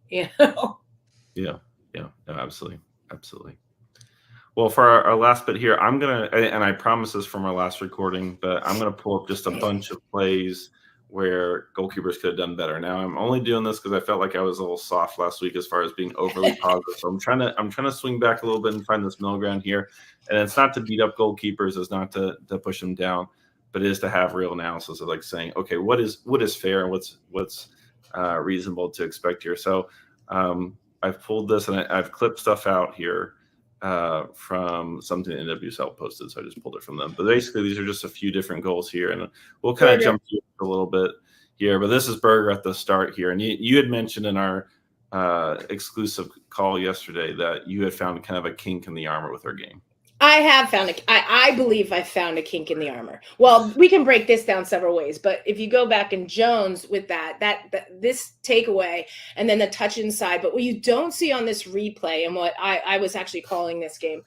you know. Yeah, yeah, no, absolutely, absolutely. Well, for our last bit here, and I promise this from our last recording, but I'm gonna pull up just a bunch of plays where goalkeepers could have done better. Now, I'm only doing this because I felt like I was a little soft last week as far as being overly positive. So I'm trying to swing back a little bit and find this middle ground here. And it's not to beat up goalkeepers, it's not to push them down, but it is to have real analysis of like saying, okay, what is fair and what's reasonable to expect here. So I've pulled this and I've clipped stuff out here from something NWSL posted, so I just pulled it from them. But basically, these are just a few different goals here, and we'll kind of Burger. jump through a little bit here. But this is Berger at the start here, and you had mentioned in our exclusive call yesterday that you had found kind of a kink in the armor with her game. I have found I believe I found a kink in the armor. Well, we can break this down several ways, but if you go back in Jones with that this takeaway and then the touch inside, but what you don't see on this replay and what I was actually calling this game,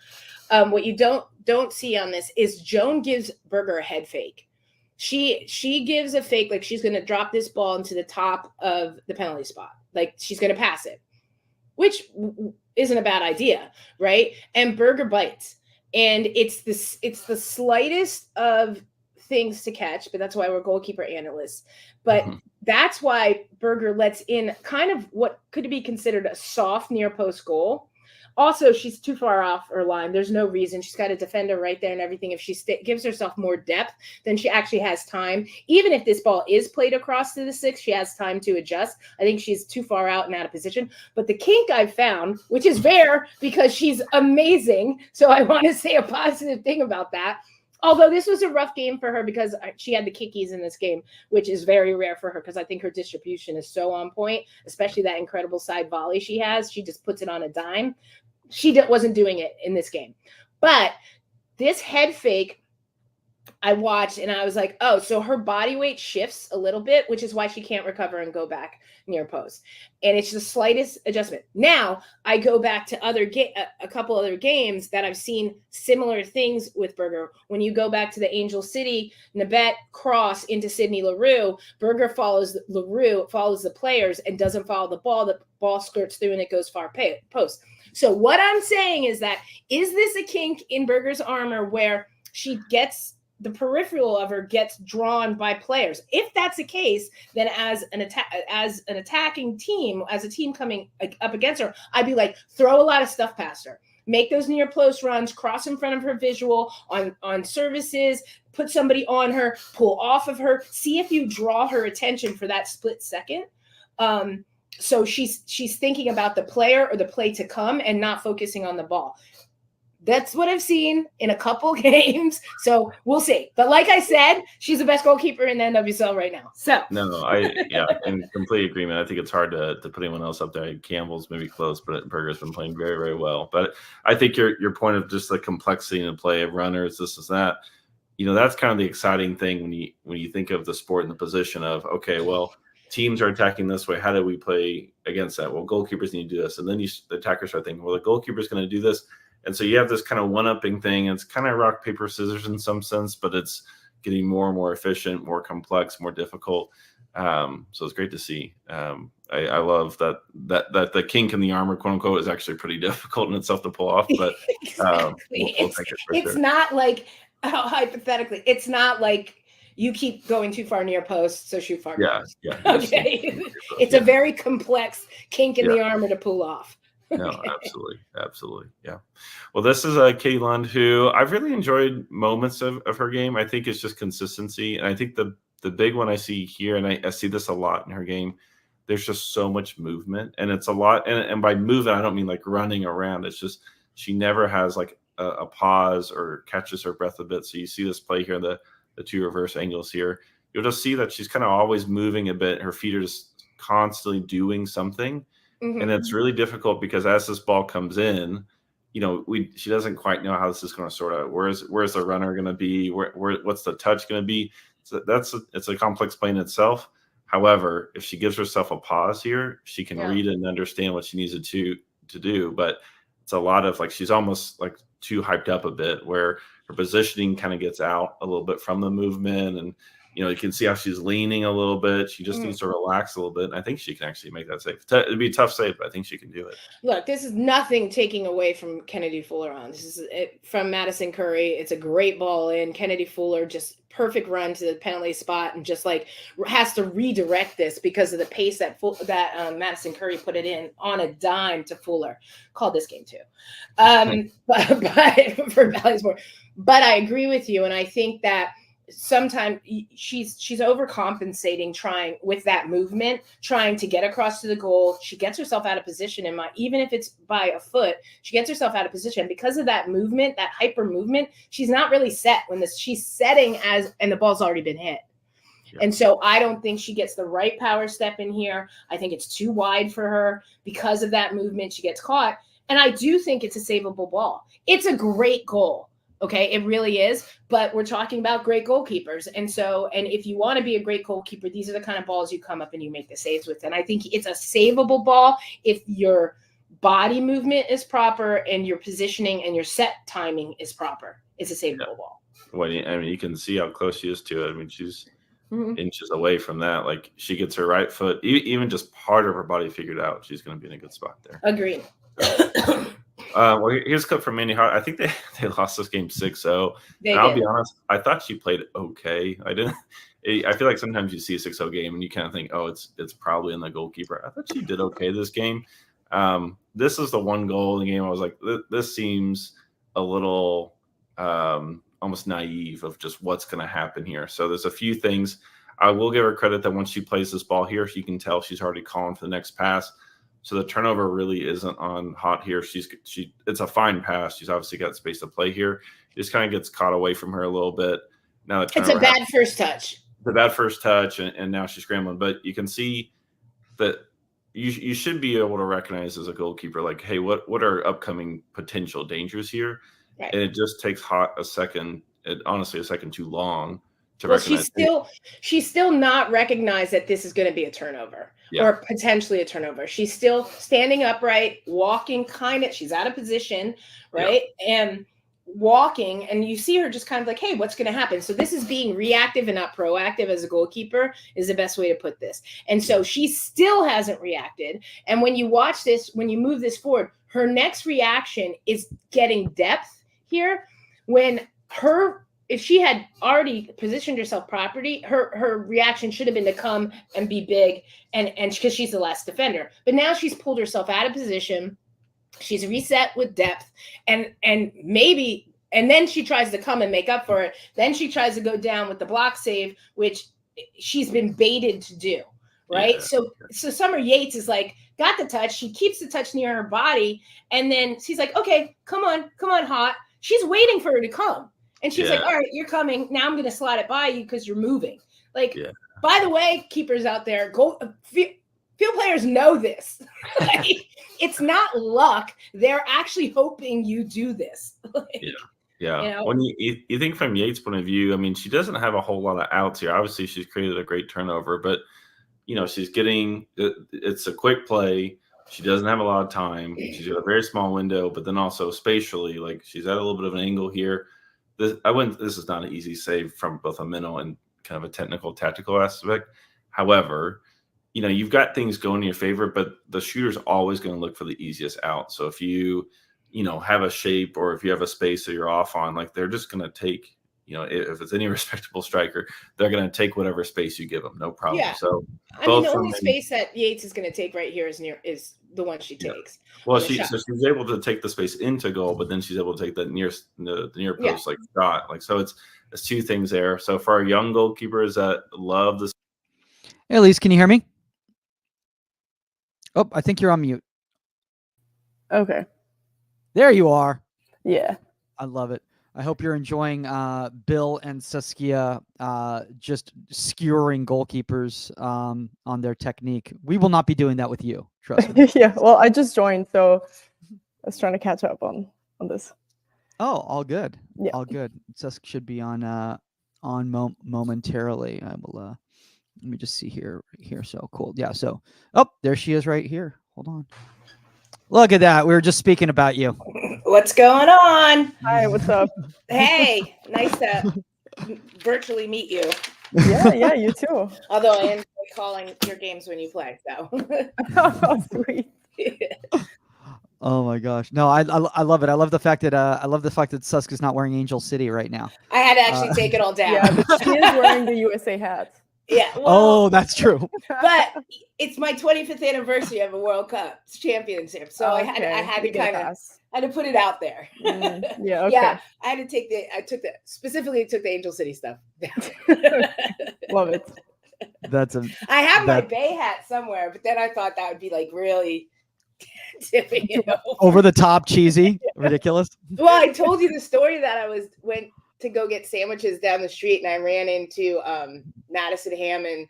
what you don't see on this is Joan gives Berger a head fake. She gives a fake like she's going to drop this ball into the top of the penalty spot, like she's going to pass it, which isn't a bad idea, right? And Berger bites. And it's the slightest of things to catch, but that's why we're goalkeeper analysts. But that's why Berger lets in kind of what could be considered a soft near post goal. Also, she's too far off her line. There's no reason. She's got a defender right there and everything. If she gives herself more depth, then she actually has time. Even if this ball is played across to the six, she has time to adjust. I think she's too far out and out of position. But the kink I've found, which is rare because she's amazing, so I want to say a positive thing about that. Although this was a rough game for her because she had the kickies in this game, which is very rare for her because I think her distribution is so on point, especially that incredible side volley she has. She just puts it on a dime. She wasn't doing it in this game. But this head fake, I watched and I was like, oh, so her body weight shifts a little bit, which is why she can't recover and go back near post. And it's the slightest adjustment. Now I go back to a couple other games that I've seen similar things with Berger. When you go back to the Angel City Nabet cross into Sydney Leroux, Berger follows the players and doesn't follow the ball. The ball skirts through and it goes far post. So what I'm saying is this a kink in Berger's armor where she gets the peripheral of her gets drawn by players? If that's the case, then as an attacking team, as a team coming up against her, I'd be like, throw a lot of stuff past her. Make those near post runs, cross in front of her visual on services, put somebody on her, pull off of her, see if you draw her attention for that split second. So she's thinking about the player or the play to come and not focusing on the ball. That's what I've seen in a couple games. So we'll see. But like I said, she's the best goalkeeper in the NWSL right now. So No, in complete agreement. I think it's hard to put anyone else up there. Campbell's maybe close, but Berger's been playing very, very well. But I think your point of just the complexity in the play of runners, this is that, that's kind of the exciting thing when you think of the sport and the position of, okay, well, teams are attacking this way. How do we play against that? Well, goalkeepers need to do this. And then the attackers start thinking, well, the goalkeeper's going to do this. And so you have this kind of one-upping thing. It's kind of rock, paper, scissors in some sense, but it's getting more and more efficient, more complex, more difficult. So it's great to see. I love that the kink in the armor, quote unquote, is actually pretty difficult in itself to pull off. But exactly. It's not like, hypothetically, it's not like you keep going too far near post, so shoot far post. Yeah. Okay. It's a very complex kink in the armor to pull off. No, absolutely. Yeah. Well, this is Katie Lund, who I've really enjoyed moments of her game. I think it's just consistency. And I think the big one I see here, and I see this a lot in her game, there's just so much movement. And it's a lot. And by movement, I don't mean like running around. It's just she never has like a pause or catches her breath a bit. So you see this play here, the two reverse angles here. You'll just see that she's kind of always moving a bit. Her feet are just constantly doing something. Mm-hmm. And it's really difficult because as this ball comes in, she doesn't quite know how this is going to sort out. Where's the runner going to be? What's the touch going to be? So it's a complex play in itself. However, if she gives herself a pause here, she can read it and understand what she needs to do. But it's a lot of like she's almost like too hyped up a bit, where her positioning kind of gets out a little bit from the movement, and You can see how she's leaning a little bit. She just needs to relax a little bit. And I think she can actually make that save. It'd be a tough save, but I think she can do it. Look, this is nothing taking away from Kennedy Fuller on. This is it from Madison Curry. It's a great ball in. Kennedy Fuller just perfect run to the penalty spot and just like has to redirect this because of the pace that Madison Curry put it in on a dime to Fuller. Called this game too, but for Valley Sport. But I agree with you, and I think that sometimes she's overcompensating, trying with that movement, trying to get across to the goal. She gets herself out of position even if it's by a foot, she gets herself out of position because of that movement, that hyper movement. She's not really set when she's setting and the ball's already been hit. Yeah. And so I don't think she gets the right power step in here. I think it's too wide for her because of that movement. She gets caught. And I do think it's a savable ball. It's a great goal. Okay, it really is. But we're talking about great goalkeepers. And if you want to be a great goalkeeper, these are the kind of balls you come up and you make the saves with. And I think it's a savable ball if your body movement is proper and your positioning and your set timing is proper. It's a savable ball. Well, you can see how close she is to it. I mean, she's inches away from that. Like, she gets her right foot, even just part of her body figured out. She's going to be in a good spot there. Agreed. Well, here's a clip from Mandy Hart. I think they lost this game 6-0. And I'll be honest, I thought she played okay. I feel like sometimes you see a 6-0 game and you kind of think, oh, it's probably in the goalkeeper. I thought she did okay this game. This is the one goal in the game. I was like, this seems a little almost naive of just what's going to happen here. So there's a few things. I will give her credit that once she plays this ball here, she can tell she's already calling for the next pass. So the turnover really isn't on hot here. It's a fine pass. She's obviously got space to play here. It just kind of gets caught away from her a little bit. Now it's a bad first touch. The bad first touch, and now she's scrambling. But you can see that you should be able to recognize as a goalkeeper, like, hey, what are upcoming potential dangers here? Right. And it just takes a second too long to recognize. She's still not recognized that this is going to be a turnover. Yeah. Or potentially a turnover. She's still standing upright, walking she's out of position, right? Yeah. And walking, and you see her just kind of like, hey, what's going to happen? So this is being reactive and not proactive as a goalkeeper is the best way to put this. And so she still hasn't reacted. And when you watch this, when you move this forward, her next reaction is getting depth here. If she had already positioned herself properly, her reaction should have been to come and be big and because she's the last defender. But now she's pulled herself out of position. She's reset with depth and then she tries to come and make up for it. Then she tries to go down with the block save, which she's been baited to do. Right. Yeah. So Summer Yates is like, got the touch. She keeps the touch near her body. And then she's like, okay, come on, Hot. She's waiting for her to come. And she's like, all right, you're coming. Now I'm going to slide it by you because you're moving. Like, by the way, keepers out there, field players know this. Like, it's not luck. They're actually hoping you do this. Yeah. When you think from Yates' point of view, I mean, she doesn't have a whole lot of outs here. Obviously, she's created a great turnover, but, she's getting – it's a quick play. She doesn't have a lot of time. She's got a very small window, but then also spatially, like, she's at a little bit of an angle here. This is not an easy save from both a mental and kind of a technical, tactical aspect. However, you've got things going in your favor, but the shooter's always going to look for the easiest out. So if you have a shape or if you have a space that you're off on, like, they're just going to take, if it's any respectable striker, they're going to take whatever space you give them, no problem. Yeah. So the only space that Yates is going to take right here is the one she takes. Well, she's able to take the space into goal, but then she's able to take the near post like shot. Like, so it's two things there. So for our young goalkeepers that love this. Hey, Elise, can you hear me? Oh, I think you're on mute. Okay. There you are. Yeah. I love it. I hope you're enjoying Bill and Saskia just skewering goalkeepers on their technique. We will not be doing that with you. Trust me. Yeah. Well, I just joined, so I was trying to catch up on this. Oh, all good. Yeah. All good. Sask should be on momentarily. I will. Let me just see here. So cool. Yeah. So, there she is right here. Hold on. Look at that. We were just speaking about you. What's going on? Hi, what's up? Hey, nice to virtually meet you. Yeah, you too. Although I am calling your games when you play, so. Oh, sweet. Oh my gosh. No, I love it. I love the fact that Suska's not wearing Angel City right now. I had to actually take it all down. Yeah, but she is wearing the USA hat. Yeah. Well, Oh, that's true. but it's my 25th anniversary of a World Cup championship, so I had to kind of had to put it out there. Yeah. Okay. Yeah, I had to take the Angel City stuff down. Love it. I have my Bay hat somewhere, but then I thought that would be like really tipping it over the top, cheesy, ridiculous. Well, I told you the story that I went to go get sandwiches down the street, and I ran into Madison Hammond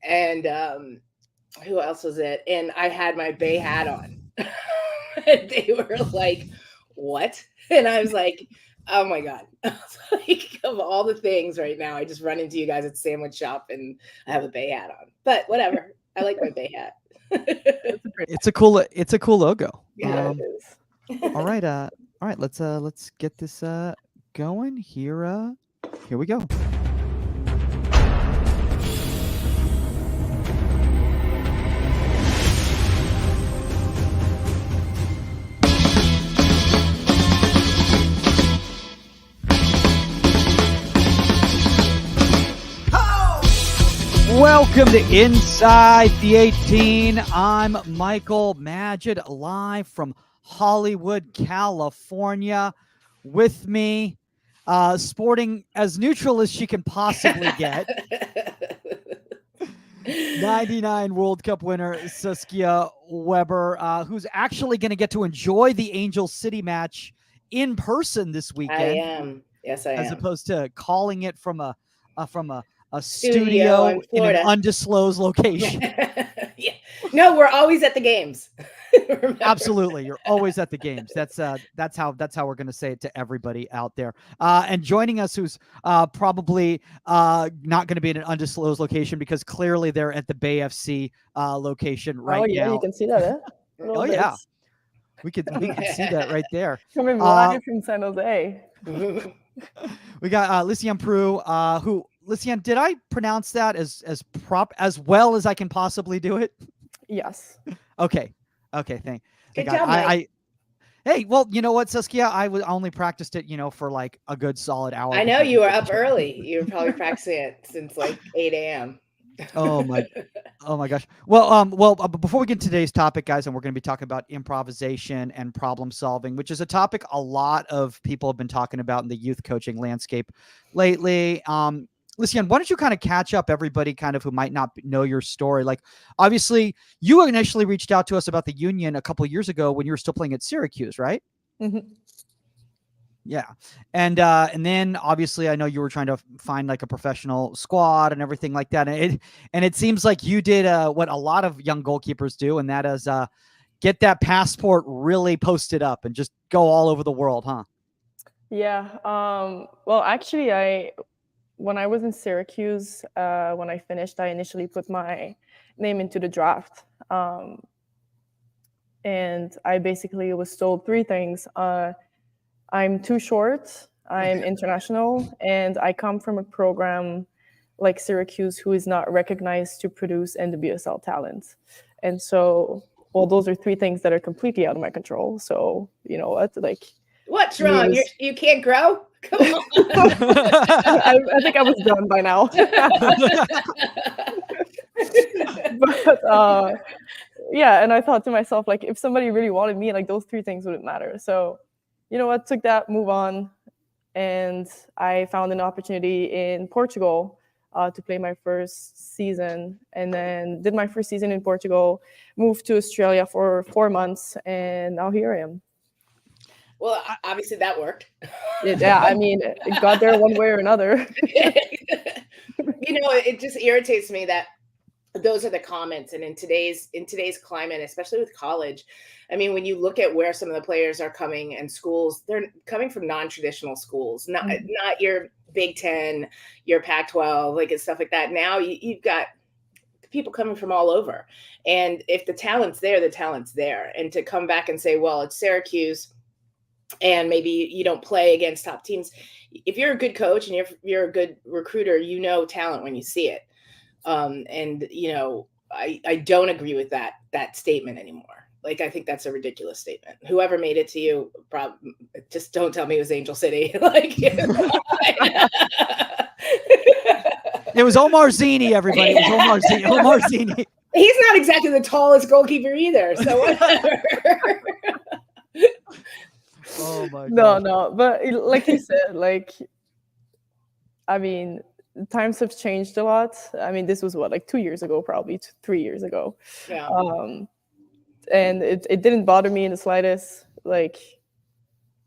and who else was it? And I had my Bay hat on. And they were like, "What?" And I was like, "Oh my god!" I was like, of all the things right now, I just run into you guys at the sandwich shop, and I have a Bay hat on. But whatever, I like my Bay hat. It's a cool logo. Yeah, it is. All right, let's get this going here. Here we go. Welcome to Inside the 18. I'm Michael Magid, live from Hollywood, California. With me, sporting as neutral as she can possibly get, 99 World Cup winner Saskia Weber, who's actually going to get to enjoy the Angel City match in person this weekend. I am. Yes, I am. As opposed to calling it from a studio in an undisclosed location. Yeah. No, we're always at the games. Absolutely, you're always at the games. That's how we're going to say it to everybody out there. And joining us, who's probably not going to be in an undisclosed location because clearly they're at the Bay FC location right now. Oh yeah, you can see that. Oh yeah, we can see that right there. Coming live from San Jose. We got Lysianne Proulx, who. Lysianne, did I pronounce that as well as I can possibly do it? Yes. Okay. Thank Good God. job, Hey, well, you know what, Saskia? I only practiced it, for like a good solid hour. I know you were up early. You were probably practicing it since like 8 a.m. Oh my gosh. Well, before we get to today's topic, guys, and we're going to be talking about improvisation and problem solving, which is a topic a lot of people have been talking about in the youth coaching landscape lately. Lysianne, why don't you kind of catch up everybody kind of who might not know your story? Like, obviously, you initially reached out to us about the Union a couple of years ago when you were still playing at Syracuse, right? Mm-hmm. Yeah. And then obviously I know you were trying to find like a professional squad and everything like that. And it seems like you did what a lot of young goalkeepers do, and that is get that passport really posted up and just go all over the world, huh? Yeah. Well, actually, when I was in Syracuse, when I finished, I initially put my name into the draft. And I basically was told three things. I'm too short, I'm international, and I come from a program like Syracuse who is not recognized to produce NWSL talent. And so, well, those are three things that are completely out of my control. So, you know what? Like, what's wrong? You can't grow? Come on. I think I was done by now. But yeah, and I thought to myself, like, if somebody really wanted me, like, those three things wouldn't matter. So, you know what, took that, move on, and I found an opportunity in Portugal to play my first season, and then did my first season in Portugal, moved to Australia for 4 months, and now here I am. Well, obviously that worked. Yeah, I mean, it got there one way or another. You know, it just irritates me that those are the comments. And in today's climate, especially with college, I mean, when you look at where some of the players are coming and schools, they're coming from non-traditional schools, not your Big Ten, your Pac-12, like and stuff like that. Now you've got people coming from all over. And if the talent's there, the talent's there. And to come back and say, well, it's Syracuse, and maybe you don't play against top teams. If you're a good coach and you're a good recruiter, you know talent when you see it. And I don't agree with that statement anymore. Like, I think that's a ridiculous statement. Whoever made it to you, just don't tell me it was Angel City. Like, It was Omar Zini, everybody. It was Omar Zini. Omar Zini. He's not exactly the tallest goalkeeper either. So whatever. Oh my No, God. no, but like you said, like, I mean, times have changed a lot. I mean, this was what, like 2 years ago, probably 3 years ago. Yeah. And it didn't bother me in the slightest. Like,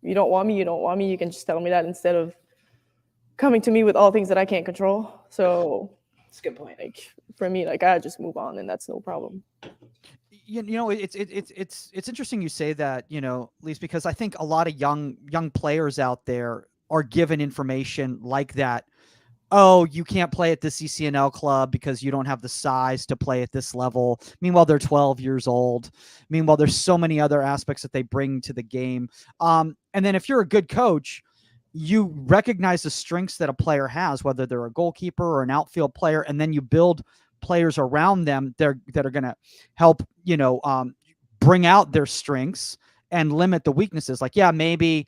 you don't want me, you don't want me. You can just tell me that instead of coming to me with all things that I can't control. So That's a good point. like for me, like I just move on, and that's no problem. You know, it's interesting you say that, you know, Lise, because I think a lot of young players out there are given information like that. Oh, you can't play at this CCNL club because you don't have the size to play at this level. Meanwhile, they're 12 years old. Meanwhile, there's so many other aspects that they bring to the game. And then if you're a good coach, you recognize the strengths that a player has, whether they're a goalkeeper or an outfield player, and then you build players around them that are going to help, you know, bring out their strengths and limit the weaknesses. Like, yeah, maybe,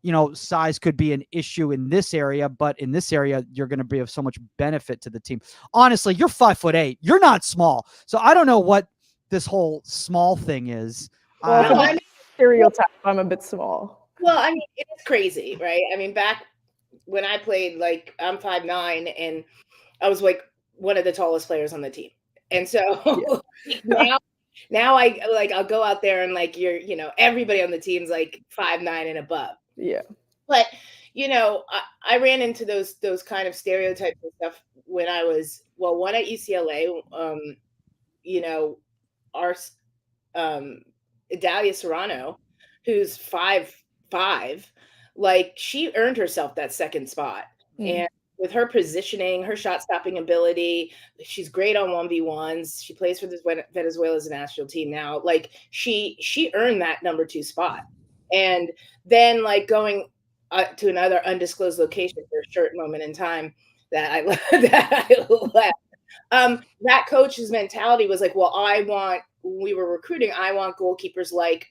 you know, size could be an issue in this area, but in this area, you're going to be of so much benefit to the team. Honestly, you're 5'8". You're not small. So I don't know what this whole small thing is. Well, no, stereotype, I'm a bit small. Well, I mean, it's crazy, right? I mean, back when I played, like, I'm 5'9", and I was like one of the tallest players on the team. And so now I'll go out there and like everybody on the team's like 5'9" and above. Yeah. But I ran into those kind of stereotypes and stuff when I was one at UCLA. Our Idalia Serrano, who's 5'5", like she earned herself that second spot. And with her positioning, her shot stopping ability, she's great on 1v1s. She plays for this Venezuela's national team now. Like she earned that number 2 spot. And then like going to another undisclosed location for a short moment in time that I left. That coach's mentality was like, well, when we were recruiting, I want goalkeepers like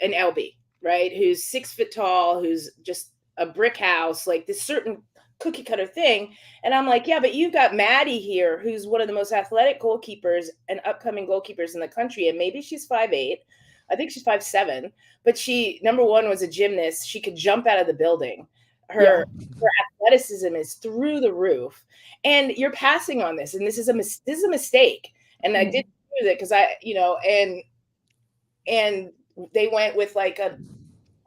an LB, right? Who's 6 foot tall, who's just a brick house, like this certain cookie cutter thing. And I'm like, yeah, but you've got Maddie here, who's one of the most athletic goalkeepers and upcoming goalkeepers in the country. And maybe she's 5'8". I think she's 5'7", but she, number one, was a gymnast. She could jump out of the building. Her athleticism is through the roof. And you're passing on this. And this is a mistake. And I did do that because and they went with like a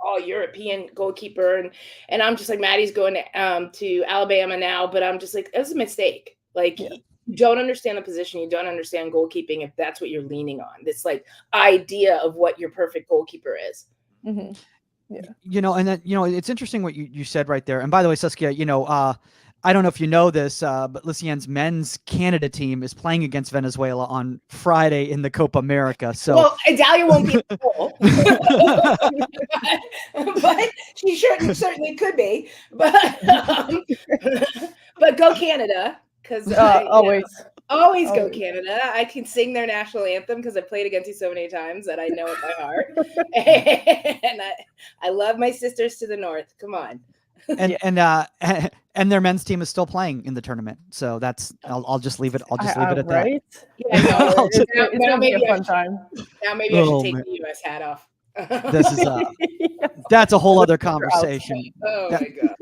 all European goalkeeper, and I'm just like, Maddie's going to Alabama now, but I'm just like, it was a mistake. Like you don't understand the position, you don't understand goalkeeping if that's what you're leaning on. This like idea of what your perfect goalkeeper is. Mm-hmm. Yeah. And then it's interesting what you said right there. And by the way, Saskia, I don't know if you know this, but Lysianne's men's Canada team is playing against Venezuela on Friday in the Copa America. So Idalia won't be a goal. but she certainly could be. But go Canada, because always go Canada. I can sing their national anthem because I played against you so many times that I know it by heart. And I love my sisters to the north. Come on. And their men's team is still playing in the tournament, so that's I'll just leave it. I'll just leave it at right? that. Yeah, it's gonna be a fun time. Now maybe I should take the U.S. hat off. This is that's a whole other conversation. Oh my god!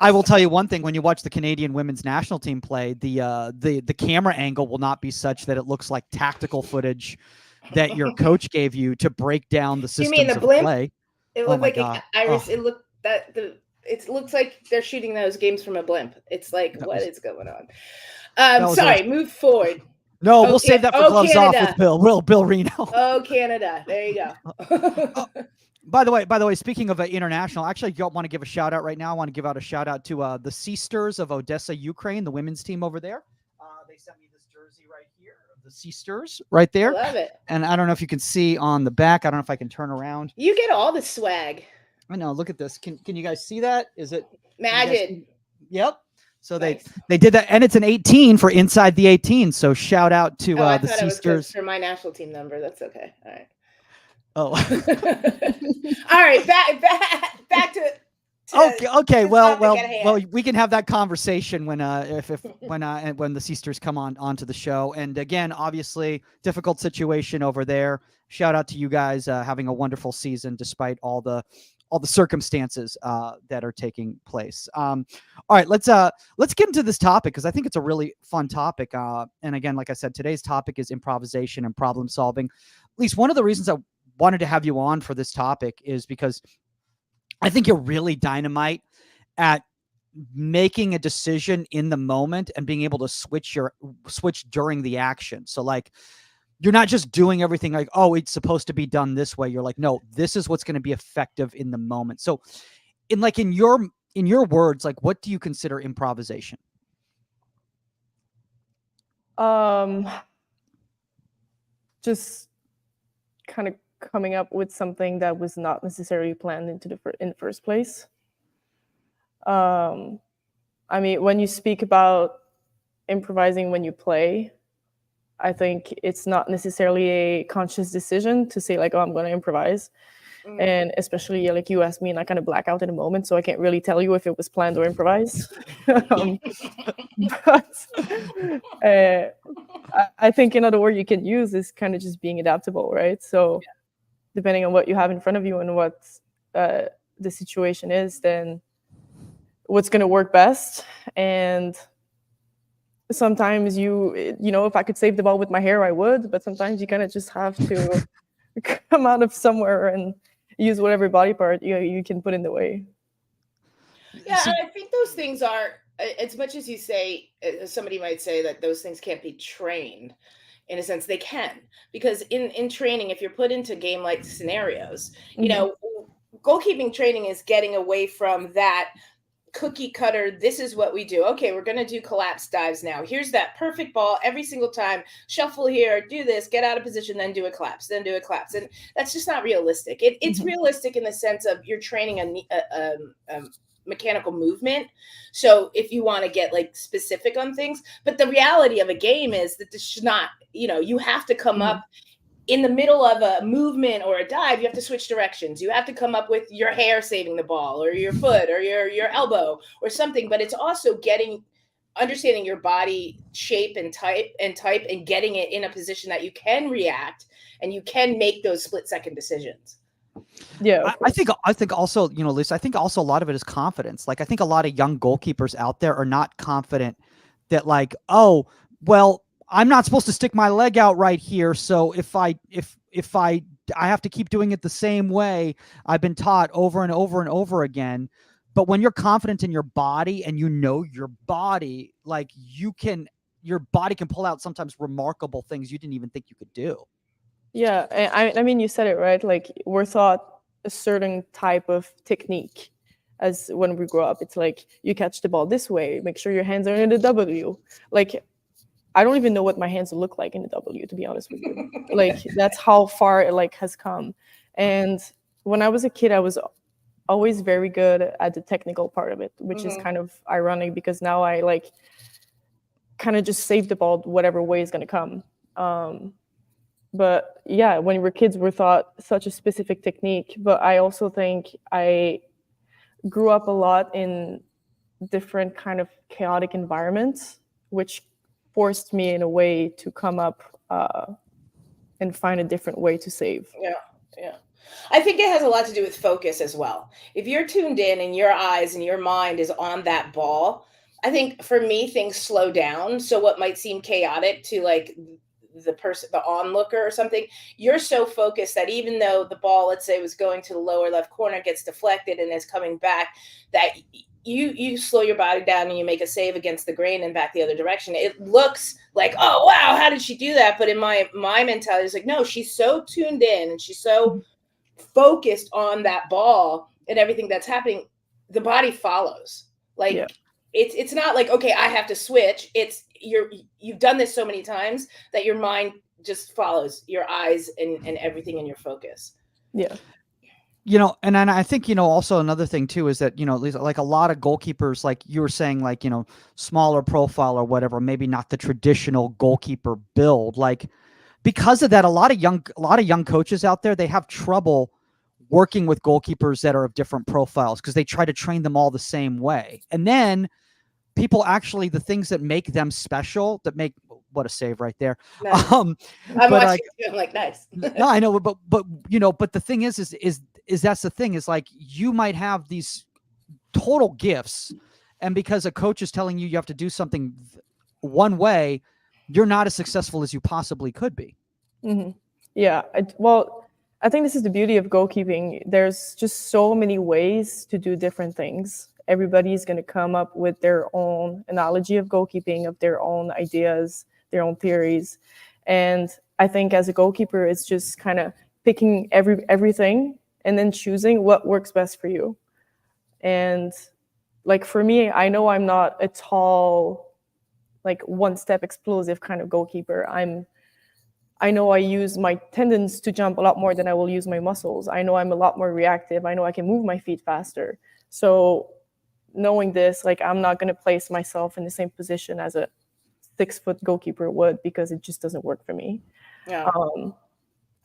I will tell you one thing: when you watch the Canadian women's national team play, the camera angle will not be such that it looks like tactical footage that your coach gave you to break down the systems you mean the of blimp? play. It looked like Iris. It looked it looks like they're shooting those games from a blimp. It's like, what is going on? Sorry, move forward. No, we'll save that for Gloves Off with Bill Reno. Oh, Canada. There you go. By the way, speaking of international, actually, I want to give a shout out right now. I want to give out a shout out to the Sisters of Odessa, Ukraine, the women's team over there. They sent me this jersey right here, the Sisters right there. I love it. And I don't know if you can see on the back. I don't know if I can turn around. You get all the swag. I know. Look at this. Can you guys see that? Is it? Magic. Yep. So Nice. they did that, and it's an 18 for inside the 18. So shout out to I the thought it was 'cause Seasters. for my national team number. That's okay. All right. Oh. All right. Back to Okay. the Well, topic at hand. we can have that conversation when when the Seasters come onto the show. And again, obviously, difficult situation over there. Shout out to you guys having a wonderful season despite all the circumstances that are taking place. All right, let's get into this topic because I think it's a really fun topic. And again, like I said, today's topic is improvisation and problem solving. At least one of the reasons I wanted to have you on for this topic is because I think you're really dynamite at making a decision in the moment and being able to switch during the action. So like, you're not just doing everything like, oh, it's supposed to be done this way. You're like, no, this is what's going to be effective in the moment. So in your words, like, what do you consider improvisation? Just kind of coming up with something that was not necessarily planned in the first place. I mean, when you speak about improvising when you play, I think it's not necessarily a conscious decision to say like, oh, I'm going to improvise. And especially like you asked me and I kind of black out in a moment, so I can't really tell you if it was planned or improvised. But I think another word you can use is kind of just being adaptable, right? So depending on what you have in front of you and what the situation is, then what's going to work best. And sometimes you know, if I could save the ball with my hair, I would, but sometimes you kind of just have to come out of somewhere and use whatever body part you can put in the way. Yeah, and I think those things are, as much as you say, somebody might say that those things can't be trained, in a sense they can, because in training, if you're put into game-like scenarios, you know, goalkeeping training is getting away from that cookie cutter, this is what we do. Okay, we're going to do collapse dives now. Here's that perfect ball every single time. Shuffle here, do this, get out of position, then do a collapse, then do a collapse. And that's just not realistic. It's realistic in the sense of you're training a mechanical movement. So if you want to get like specific on things, but the reality of a game is that this should not, you know, you have to come up in the middle of a movement or a dive, you have to switch directions. You have to come up with your hair saving the ball or your foot or your elbow or something. But it's also understanding your body shape and type and getting it in a position that you can react and you can make those split-second decisions. Yeah, I think also, you know, Lisa, I think also a lot of it is confidence. Like, I think a lot of young goalkeepers out there are not confident that like, oh, well, I'm not supposed to stick my leg out right here. So if I have to keep doing it the same way I've been taught over and over and over again. But when you're confident in your body and you know your body, like your body can pull out sometimes remarkable things you didn't even think you could do. Yeah, I mean, you said it right. Like, we're taught a certain type of technique as when we grow up. It's like, you catch the ball this way, make sure your hands are in the W. Like, I don't even know what my hands look like in the W, to be honest with you. Like, that's how far it like has come. And when I was a kid, I was always very good at the technical part of it, which is kind of ironic because now I like kind of just save the ball whatever way is going to come. But yeah, when we were kids, we're taught such a specific technique. But I also think I grew up a lot in different kind of chaotic environments, which forced me in a way to come up and find a different way to save. Yeah. I think it has a lot to do with focus as well. If you're tuned in and your eyes and your mind is on that ball, I think for me, things slow down. So what might seem chaotic to like the onlooker or something, you're so focused that even though the ball, let's say, was going to the lower left corner, gets deflected and is coming back, that you slow your body down and you make a save against the grain and back the other direction. It looks like, oh wow, how did she do that? But in my mentality is like, no, she's so tuned in and she's so focused on that ball and everything that's happening. The body follows. Like it's not like, okay, I have to switch. It's you've done this so many times that your mind just follows your eyes and everything in your focus. Yeah. And then I think, also another thing too is that, at least like a lot of goalkeepers, like you were saying, like, smaller profile or whatever, maybe not the traditional goalkeeper build. Like, because of that, a lot of young coaches out there, they have trouble working with goalkeepers that are of different profiles because they try to train them all the same way. And then people actually, the things that make them special, what a save right there. Nice. I'm watching it, I'm like, nice. No, I know, but but the thing is that's the thing is, like, you might have these total gifts, and because a coach is telling you have to do something one way, you're not as successful as you possibly could be. Mm-hmm. Yeah. I think this is the beauty of goalkeeping. There's just so many ways to do different things. Everybody's going to come up with their own analogy of goalkeeping, of their own ideas, their own theories. And I think as a goalkeeper, it's just kind of picking everything and then choosing what works best for you. And like for me, I know I'm not a tall, like one-step explosive kind of goalkeeper. I know I use my tendons to jump a lot more than I will use my muscles. I know I'm a lot more reactive. I know I can move my feet faster. So knowing this, like, I'm not going to place myself in the same position as a 6-foot goalkeeper would, because it just doesn't work for me. Yeah.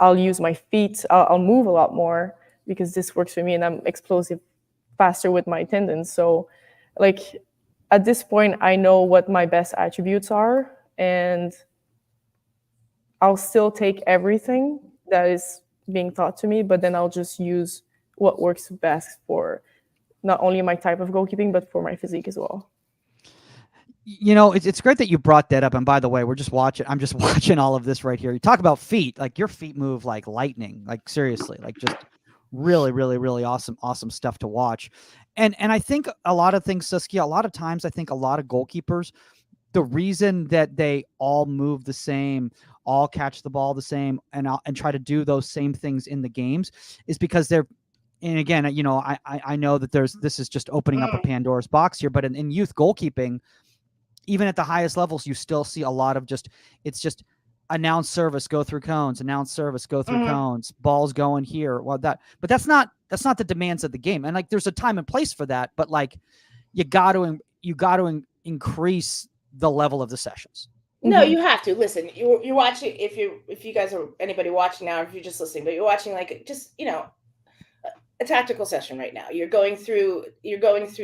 I'll use my feet. I'll move a lot more because this works for me, and I'm explosive faster with my tendons. So like at this point, I know what my best attributes are, and I'll still take everything that is being taught to me, but then I'll just use what works best for not only my type of goalkeeping, but for my physique as well. It's great that you brought that up. And by the way, I'm just watching all of this right here. You talk about feet, like your feet move like lightning, like seriously, like just really, really, really awesome stuff to watch. And I think a lot of things, Saskia, a lot of times I think a lot of goalkeepers, the reason that they all move the same, all catch the ball the same, and try to do those same things in the games is because they're, and again, I know that this is just opening up a Pandora's box here, but in youth goalkeeping, even at the highest levels, you still see a lot of it's just announce service, go through cones, announce service, go through cones, balls going here. Well, but that's not the demands of the game. And like, there's a time and place for that, but like, you got to increase the level of the sessions. No, you have to listen. You're watching. If you guys are anybody watching now, or if you're just listening, but you're watching like just a tactical session right now. You're going through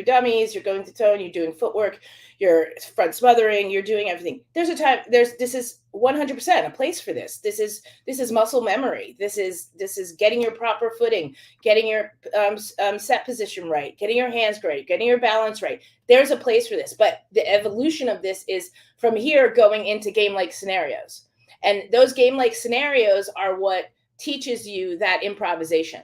dummies. You're going through tone. You're doing footwork. You're front smothering. You're doing everything. There's a time. This is 100% a place for this. This is muscle memory. This is getting your proper footing, getting your set position right, getting your hands right, getting your balance right. There's a place for this, but the evolution of this is from here going into game-like scenarios, and those game-like scenarios are what teaches you that improvisation.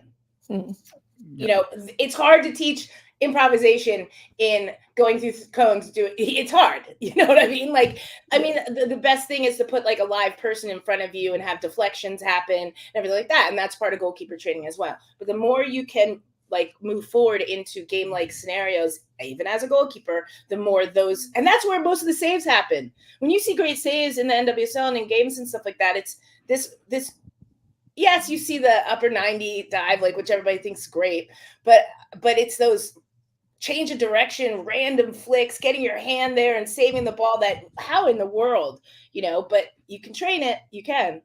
It's hard to teach improvisation in going through cones. It's hard. You know what I mean? Like, the best thing is to put like a live person in front of you and have deflections happen and everything like that. And that's part of goalkeeper training as well. But the more you can like move forward into game-like scenarios, even as a goalkeeper, the more those, and that's where most of the saves happen. When you see great saves in the NWSL and in games and stuff like that, it's this. Yes, you see the upper 90 dive, like, which everybody thinks is great, but it's those change of direction, random flicks, getting your hand there and saving the ball. That how in the world, but you can train it. You can.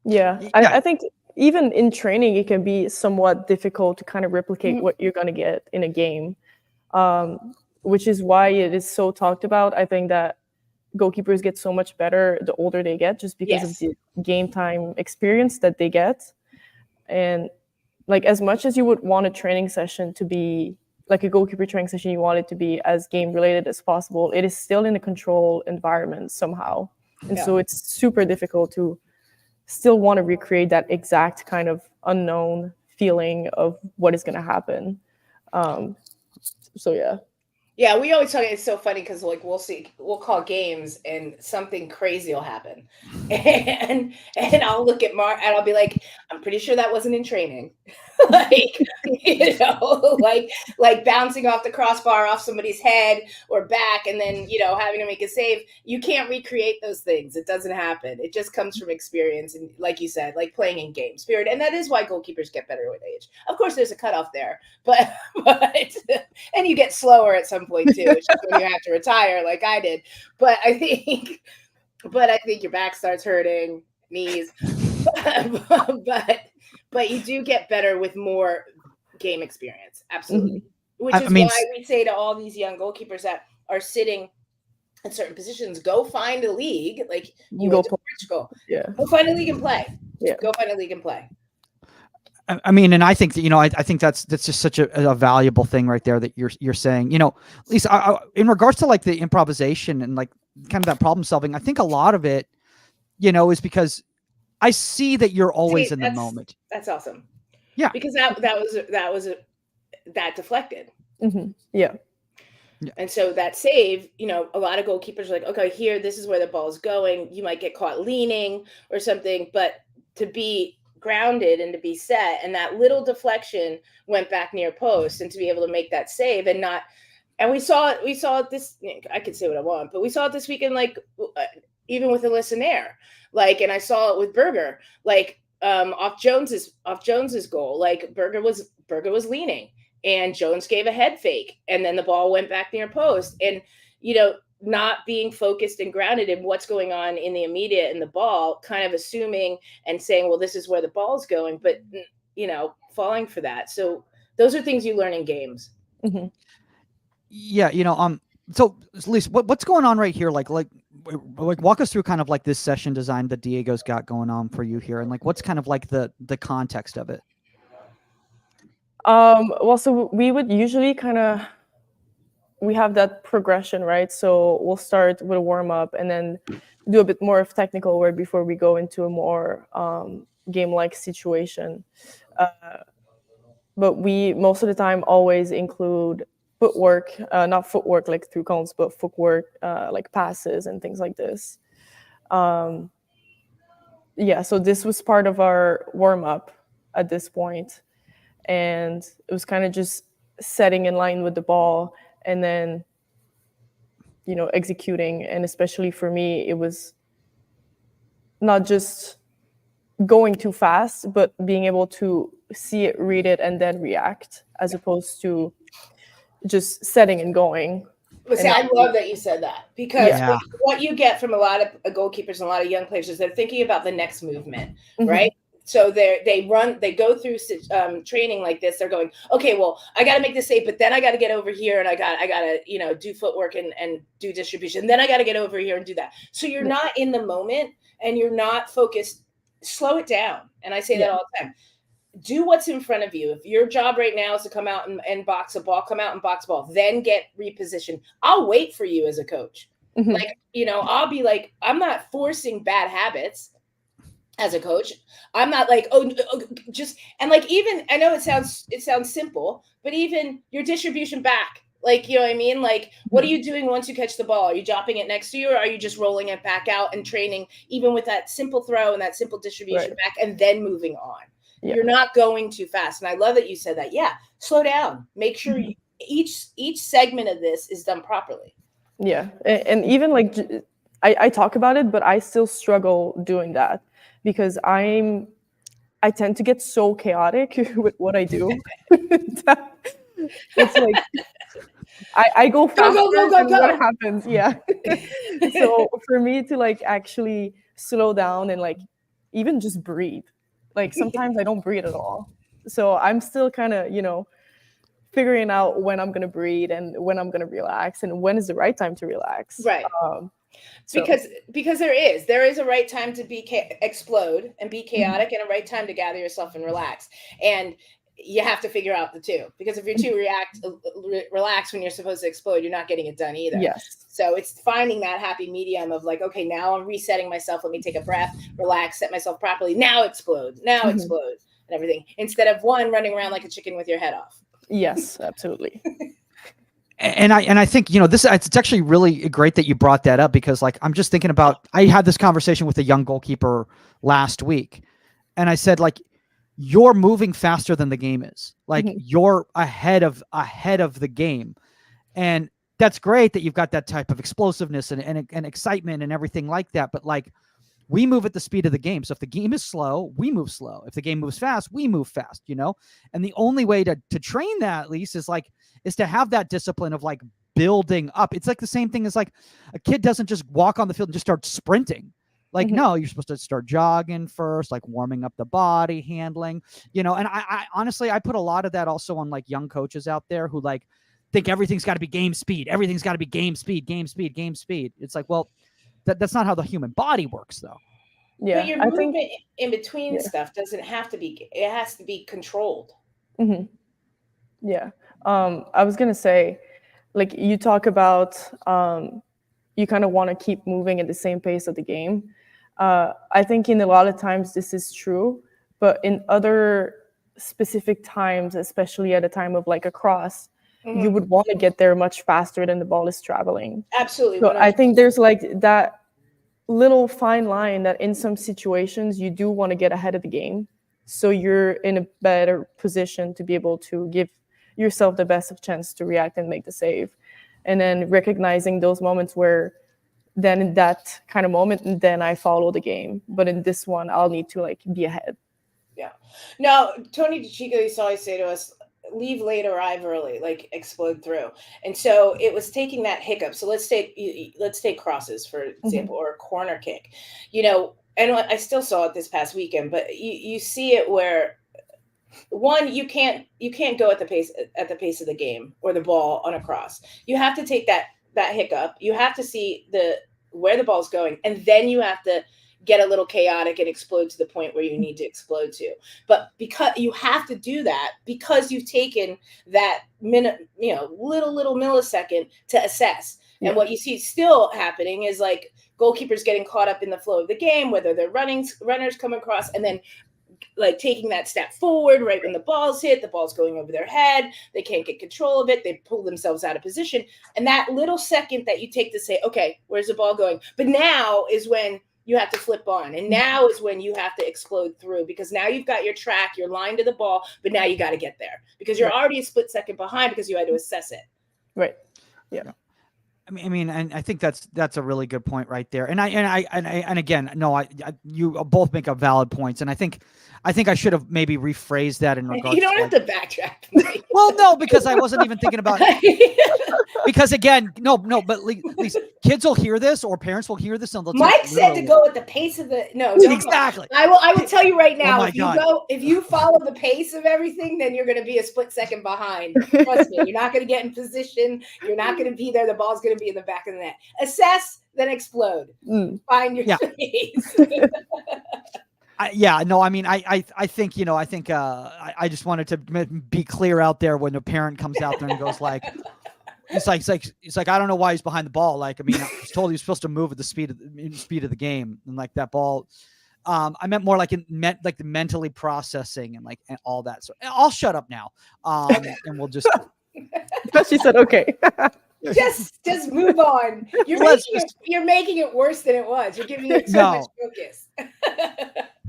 Yeah. I think even in training, it can be somewhat difficult to kind of replicate what you're going to get in a game, which is why it is so talked about. I think that goalkeepers get so much better the older they get, just because of the game time experience that they get. And like, as much as you would want a training session to be like a goalkeeper training session, you want it to be as game related as possible, it is still in a control environment somehow. And so it's super difficult to still want to recreate that exact kind of unknown feeling of what is going to happen. Yeah, we always talk. It's so funny because like we'll call games and something crazy will happen, and I'll look at Mark and I'll be like, I'm pretty sure that wasn't in training. like, like bouncing off the crossbar off somebody's head or back, and then having to make a save. You can't recreate those things. It doesn't happen. It just comes from experience, and like you said, like playing in game spirit. And that is why goalkeepers get better with age. Of course, there's a cutoff there, but and you get slower at some point too, which is when you have to retire, like I did. But I think your back starts hurting, knees, but you do get better with more game experience. Absolutely. Which is why we say to all these young goalkeepers that are sitting in certain positions, go find a league. Like you go to Portugal. Yeah. Go find a league and play. Yeah. Go find a league and play. I mean, and I think that, I think that's just such a valuable thing right there that you're saying, Lisa, in regards to like the improvisation and like kind of that problem solving, I think a lot of it, is because I see that you're always in the moment. That's awesome. Yeah. Because that deflected. Mm-hmm. Yeah. And so that save, a lot of goalkeepers are like, okay, here, this is where the ball is going. You might get caught leaning or something, but to be grounded and to be set, and that little deflection went back near post, and to be able to make that save and not, and we saw it this, I could say what I want, but we saw it this weekend, like even with the Lysianne, like, and I saw it with Berger, like off Jones's goal, like Berger was leaning and Jones gave a head fake, and then the ball went back near post, and not being focused and grounded in what's going on in the immediate and the ball, kind of assuming and saying, well, this is where the ball's going, but falling for that. So those are things you learn in games. Mm-hmm. Yeah. So Lisa, what's going on right here? Like walk us through kind of like this session design that Diego's got going on for you here. And like, what's kind of like the context of it? Well, so we would usually we have that progression, right? So we'll start with a warm up and then do a bit more of technical work before we go into a more game-like situation. But we most of the time always include footwork, not footwork like through cones, but footwork like passes and things like this. So this was part of our warm up at this point, and it was kind of just setting in line with the ball and then executing. And especially for me, it was not just going too fast, but being able to see it, read it, and then react, as opposed to just setting and going. Listen, I love that you said that, because what you get from a lot of goalkeepers and a lot of young players is they're thinking about the next movement, right? So they go through training like this. They're going, okay, well, I got to make this save, but then I got to get over here, and I got to do footwork and do distribution. Then I got to get over here and do that. So you're not in the moment and you're not focused. Slow it down. And I say that all the time. Do what's in front of you. If your job right now is to come out and box a ball, come out and box a ball, then get repositioned. I'll wait for you as a coach. Mm-hmm. Like, I'll be like, I'm not forcing bad habits as a coach. I'm not like, just, and like, even, I know it sounds simple, but even your distribution back, like, you know what I mean? Like, what are you doing once you catch the ball? Are you dropping it next to you, or are you just rolling it back out and training even with that simple throw and that simple distribution back and then moving on? Yeah. You're not going too fast. And I love that you said that. Yeah. Slow down. Make sure each segment of this is done properly. Yeah. And even like, I talk about it, but I still struggle doing that, because I tend to get so chaotic with what I do. It's like, I go faster go. What happens. Yeah. So for me to like actually slow down and like even just breathe, like sometimes I don't breathe at all. So I'm still kind of, figuring out when I'm going to breathe and when I'm going to relax and when is the right time to relax. Right. Because there is a right time to explode and be chaotic, and a right time to gather yourself and relax. And you have to figure out the two, because if you're too relaxed when you're supposed to explode, you're not getting it done either. Yes. So it's finding that happy medium of like, okay, now I'm resetting myself. Let me take a breath, relax, set myself properly. Now explode, explode, and everything, instead of one running around like a chicken with your head off. Yes, absolutely. And I think, it's actually really great that you brought that up, because like, I'm just thinking about, I had this conversation with a young goalkeeper last week, and I said, like, you're moving faster than the game is. Like Mhm. you're ahead of the game. And that's great that you've got that type of explosiveness and excitement and everything like that. But like, we move at the speed of the game. So if the game is slow, we move slow. If the game moves fast, we move fast, you know? And the only way to train that, at least, is to have that discipline of like building up. It's like the same thing as like a kid doesn't just walk on the field and just start sprinting. Like, no, you're supposed to start jogging first, like warming up the body, handling, you know? And I honestly, I put a lot of that also on like young coaches out there who like think everything's got to be game speed. Everything's got to be game speed. It's like, well, that's not how the human body works, though. Yeah, But your I think. movement in between Yeah. stuff doesn't have to be. It has to be controlled. Yeah. I was gonna say, like you talk about, you kind of want to keep moving at the same pace of the game. I think in a lot of times this is true, but in other specific times, especially at a time of like a cross, you would want to get there much faster than the ball is traveling. Absolutely. So I think there's like that little fine line that in some situations you do want to get ahead of the game, so you're in a better position to be able to give yourself the best of chance to react and make the save. And then recognizing those moments where then in that kind of moment, and then I follow the game. But in this one, I'll need to like be ahead. Yeah. Now, Tony DeChico used to always say to us, leave late, arrive early, like explode through. And so it was taking that hiccup. So let's take crosses, for example, or a corner kick, you know, and I still saw it this past weekend, but you see it where one, you can't go at the pace of the game or the ball on a cross. You have to take that hiccup. You have to see where the ball's going, and then you have to get a little chaotic and explode to the point where you need to explode to. But because you have to do that, because you've taken that minute, you know, little millisecond to assess. Yeah. And what you see still happening is like goalkeepers getting caught up in the flow of the game, whether they're runners come across, and then like taking that step forward right when the ball's hit, the ball's going over their head, they can't get control of it, they pull themselves out of position. And that little second that you take to say, okay, where's the ball going? But now is when you have to flip on, and now is when you have to explode through, because now you've got your track, you're lined to the ball, but now you got to get there because you're already a split second behind because you had to assess it. Right. Yeah. I mean, and I think that's a really good point right there. And again, no, you both make up valid points, and I think I should have maybe rephrased that in regards. You don't have to backtrack. Well, no, because I wasn't even thinking about it. Because again, no, but at least kids will hear this, or parents will hear this, and they'll Mike said to go at the pace of the exactly. I will tell you right now, oh if you follow the pace of everything, then you're going to be a split second behind. Trust me, you're not going to get in position. You're not going to be there. The ball's going to be in the back of the net. Assess, then explode. Find your pace. I think, you know, I just wanted to be clear out there when a parent comes out there and goes like, it's like, I don't know why he's behind the ball. Like, I mean, I was told he was supposed to move at the speed of the game, and like that ball. I meant more like the mentally processing and like and all that. So I'll shut up now. And we'll just. She said, okay. just move on. You're making it worse than it was. You're giving it so much focus.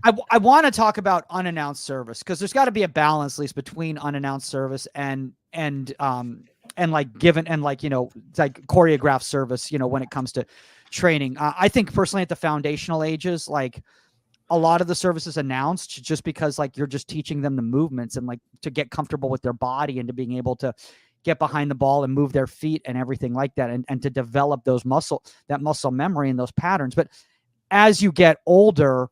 I want to talk about unannounced service, because there's got to be a balance, at least, between unannounced service and like given and like, you know, like choreographed service, you know, when it comes to training. I think personally at the foundational ages, like a lot of the service is announced just because like you're just teaching them the movements and like to get comfortable with their body and to being able to get behind the ball and move their feet and everything like that, and to develop that muscle memory and those patterns. But as you get older,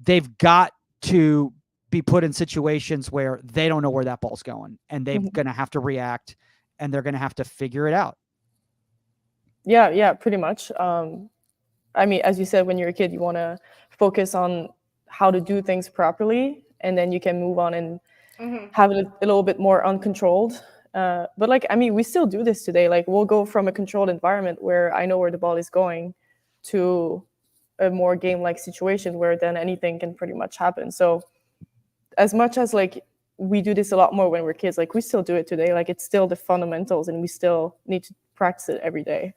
they've got to be put in situations where they don't know where that ball's going, and they're going to have to react, and they're going to have to figure it out. Yeah, pretty much. I mean, as you said, when you're a kid, you want to focus on how to do things properly, and then you can move on and have it a little bit more uncontrolled. But like, I mean, we still do this today. Like, we'll go from a controlled environment where I know where the ball is going to a more game-like situation where then anything can pretty much happen. So as much as like we do this a lot more when we're kids, like we still do it today. Like, it's still the fundamentals, and we still need to practice it every day.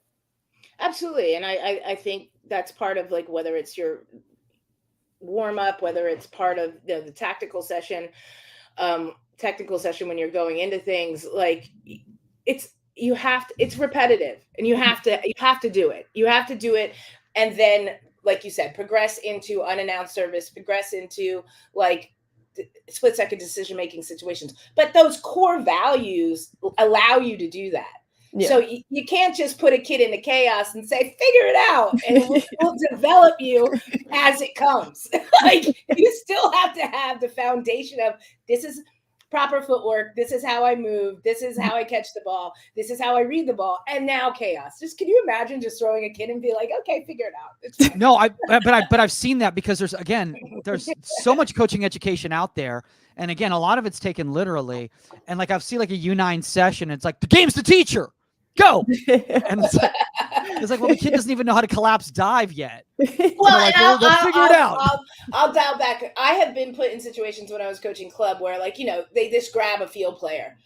Absolutely. And I think that's part of like whether it's warm up, whether it's part of the tactical session when you're going into things, like it's repetitive, and you have to do it. You have to do it, and then, like you said, progress into unannounced service, progress into like split second decision making situations. But those core values allow you to do that. Yeah. So you can't just put a kid into chaos and say, figure it out, and we'll develop you as it comes. Like, you still have to have the foundation of, this is proper footwork, this is how I move, this is how I catch the ball, this is how I read the ball, and now chaos. Just, can you imagine just throwing a kid and be like, okay, figure it out? It's fine. No, but I've seen that, because there's so much coaching education out there, and again, a lot of it's taken literally. And like, I've seen like a U9 session, it's like, the game's the teacher, go. And it's like, well, the kid doesn't even know how to collapse dive yet. Well, like, and they'll figure it out. I'll dial back. I have been put in situations when I was coaching club where, like, they just grab a field player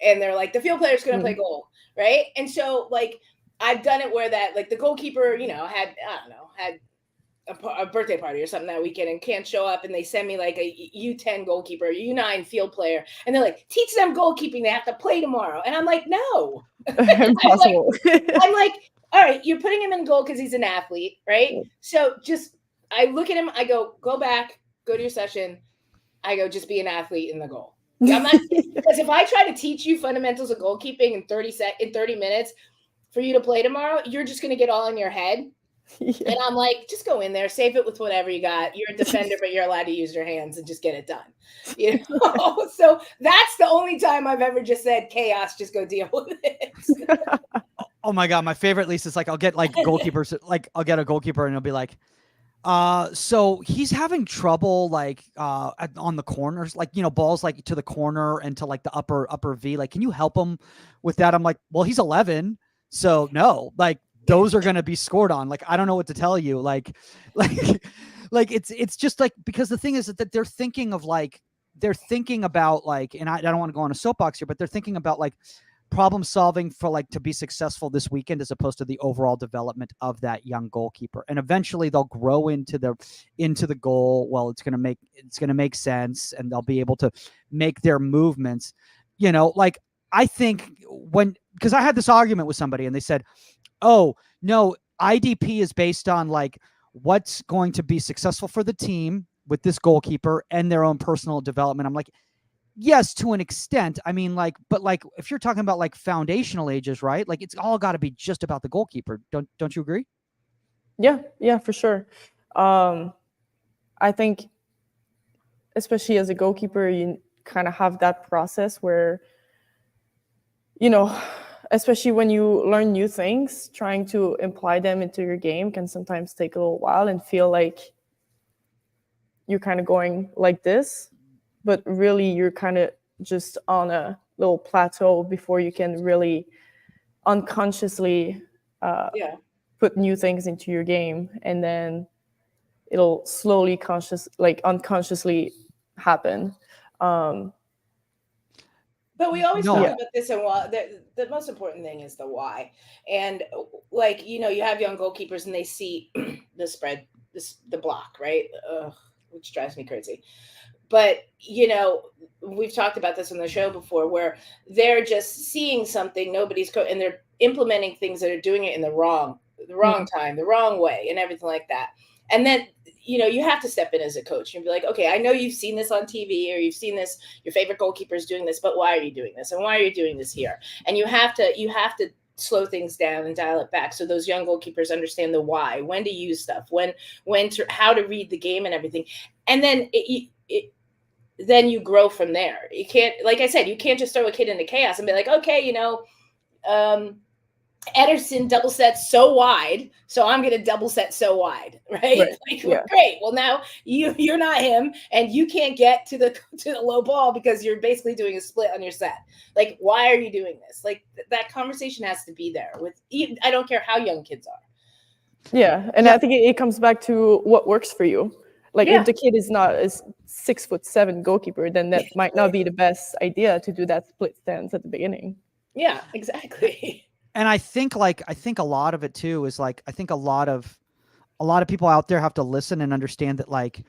and they're like, the field player's going to play goal, right? And so, like, I've done it where that, like, the goalkeeper, had a birthday party or something that weekend and can't show up, and they send me like a U10 goalkeeper, U9 field player, and they're like, teach them goalkeeping, they have to play tomorrow. And I'm like, no. Impossible. I'm like, all right, you're putting him in goal because he's an athlete, right? So I look at him, I go back, go to your session. I go, just be an athlete in the goal. I'm not, because if I try to teach you fundamentals of goalkeeping in 30 minutes for you to play tomorrow, you're just going to get all in your head. Yeah. And I'm like, just go in there, save it with whatever you got. You're a defender, but you're allowed to use your hands and just get it done. So that's the only time I've ever just said, chaos, just go deal with it. Oh my God. My favorite, Lisa, is like, I'll get like goalkeepers, like I'll get a goalkeeper and it'll be like, so he's having trouble, like, on the corners, like, balls like to the corner and to like the upper V, like, can you help him with that? I'm like, well, he's 11. So no, like, those are going to be scored on. Like, I don't know what to tell you. Like it's just like, because the thing is that they're thinking about like, and I don't want to go on a soapbox here, but they're thinking about like problem solving for like to be successful this weekend, as opposed to the overall development of that young goalkeeper. And eventually they'll grow into the goal. Well, it's going to make sense, and they'll be able to make their movements, like, I think because I had this argument with somebody and they said, oh no, IDP is based on like what's going to be successful for the team with this goalkeeper and their own personal development. I'm like, yes, to an extent. I mean, like, but like, if you're talking about like foundational ages, right? Like, it's all got to be just about the goalkeeper. Don't you agree? Yeah, for sure. I think, especially as a goalkeeper, you kind of have that process where, especially when you learn new things, trying to imply them into your game can sometimes take a little while and feel like you're kind of going like this, but really you're kind of just on a little plateau before you can really unconsciously put new things into your game, and then it'll slowly unconsciously happen. But we always talk about this, and the most important thing is the why. And like, you have young goalkeepers and they see the spread, the block, right? Which drives me crazy. But, we've talked about this on the show before, where they're just seeing something and they're implementing things that are doing it in the wrong time, the wrong way, and everything like that. And then, you have to step in as a coach and be like, okay, I know you've seen this on TV, or you've seen this, your favorite goalkeeper is doing this, but why are you doing this? And why are you doing this here? And you have to slow things down and dial it back, so those young goalkeepers understand the why, when to use stuff, how to read the game and everything. And then then you grow from there. You can't, like I said, you can't just throw a kid into chaos and be like, okay, Ederson double sets so wide, so I'm going to double set so wide, right? Great. Well, now you're not him, and you can't get to the low ball because you're basically doing a split on your set. Like, why are you doing this? Like, that conversation has to be there with. I don't care how young kids are. Yeah, and I think it comes back to what works for you. Like, if the kid is not a 6'7" goalkeeper, then that might not be the best idea to do that split stance at the beginning. Yeah, exactly. And I think a lot of it too is like, I think a lot of a lot of people out there have to listen and understand that, like,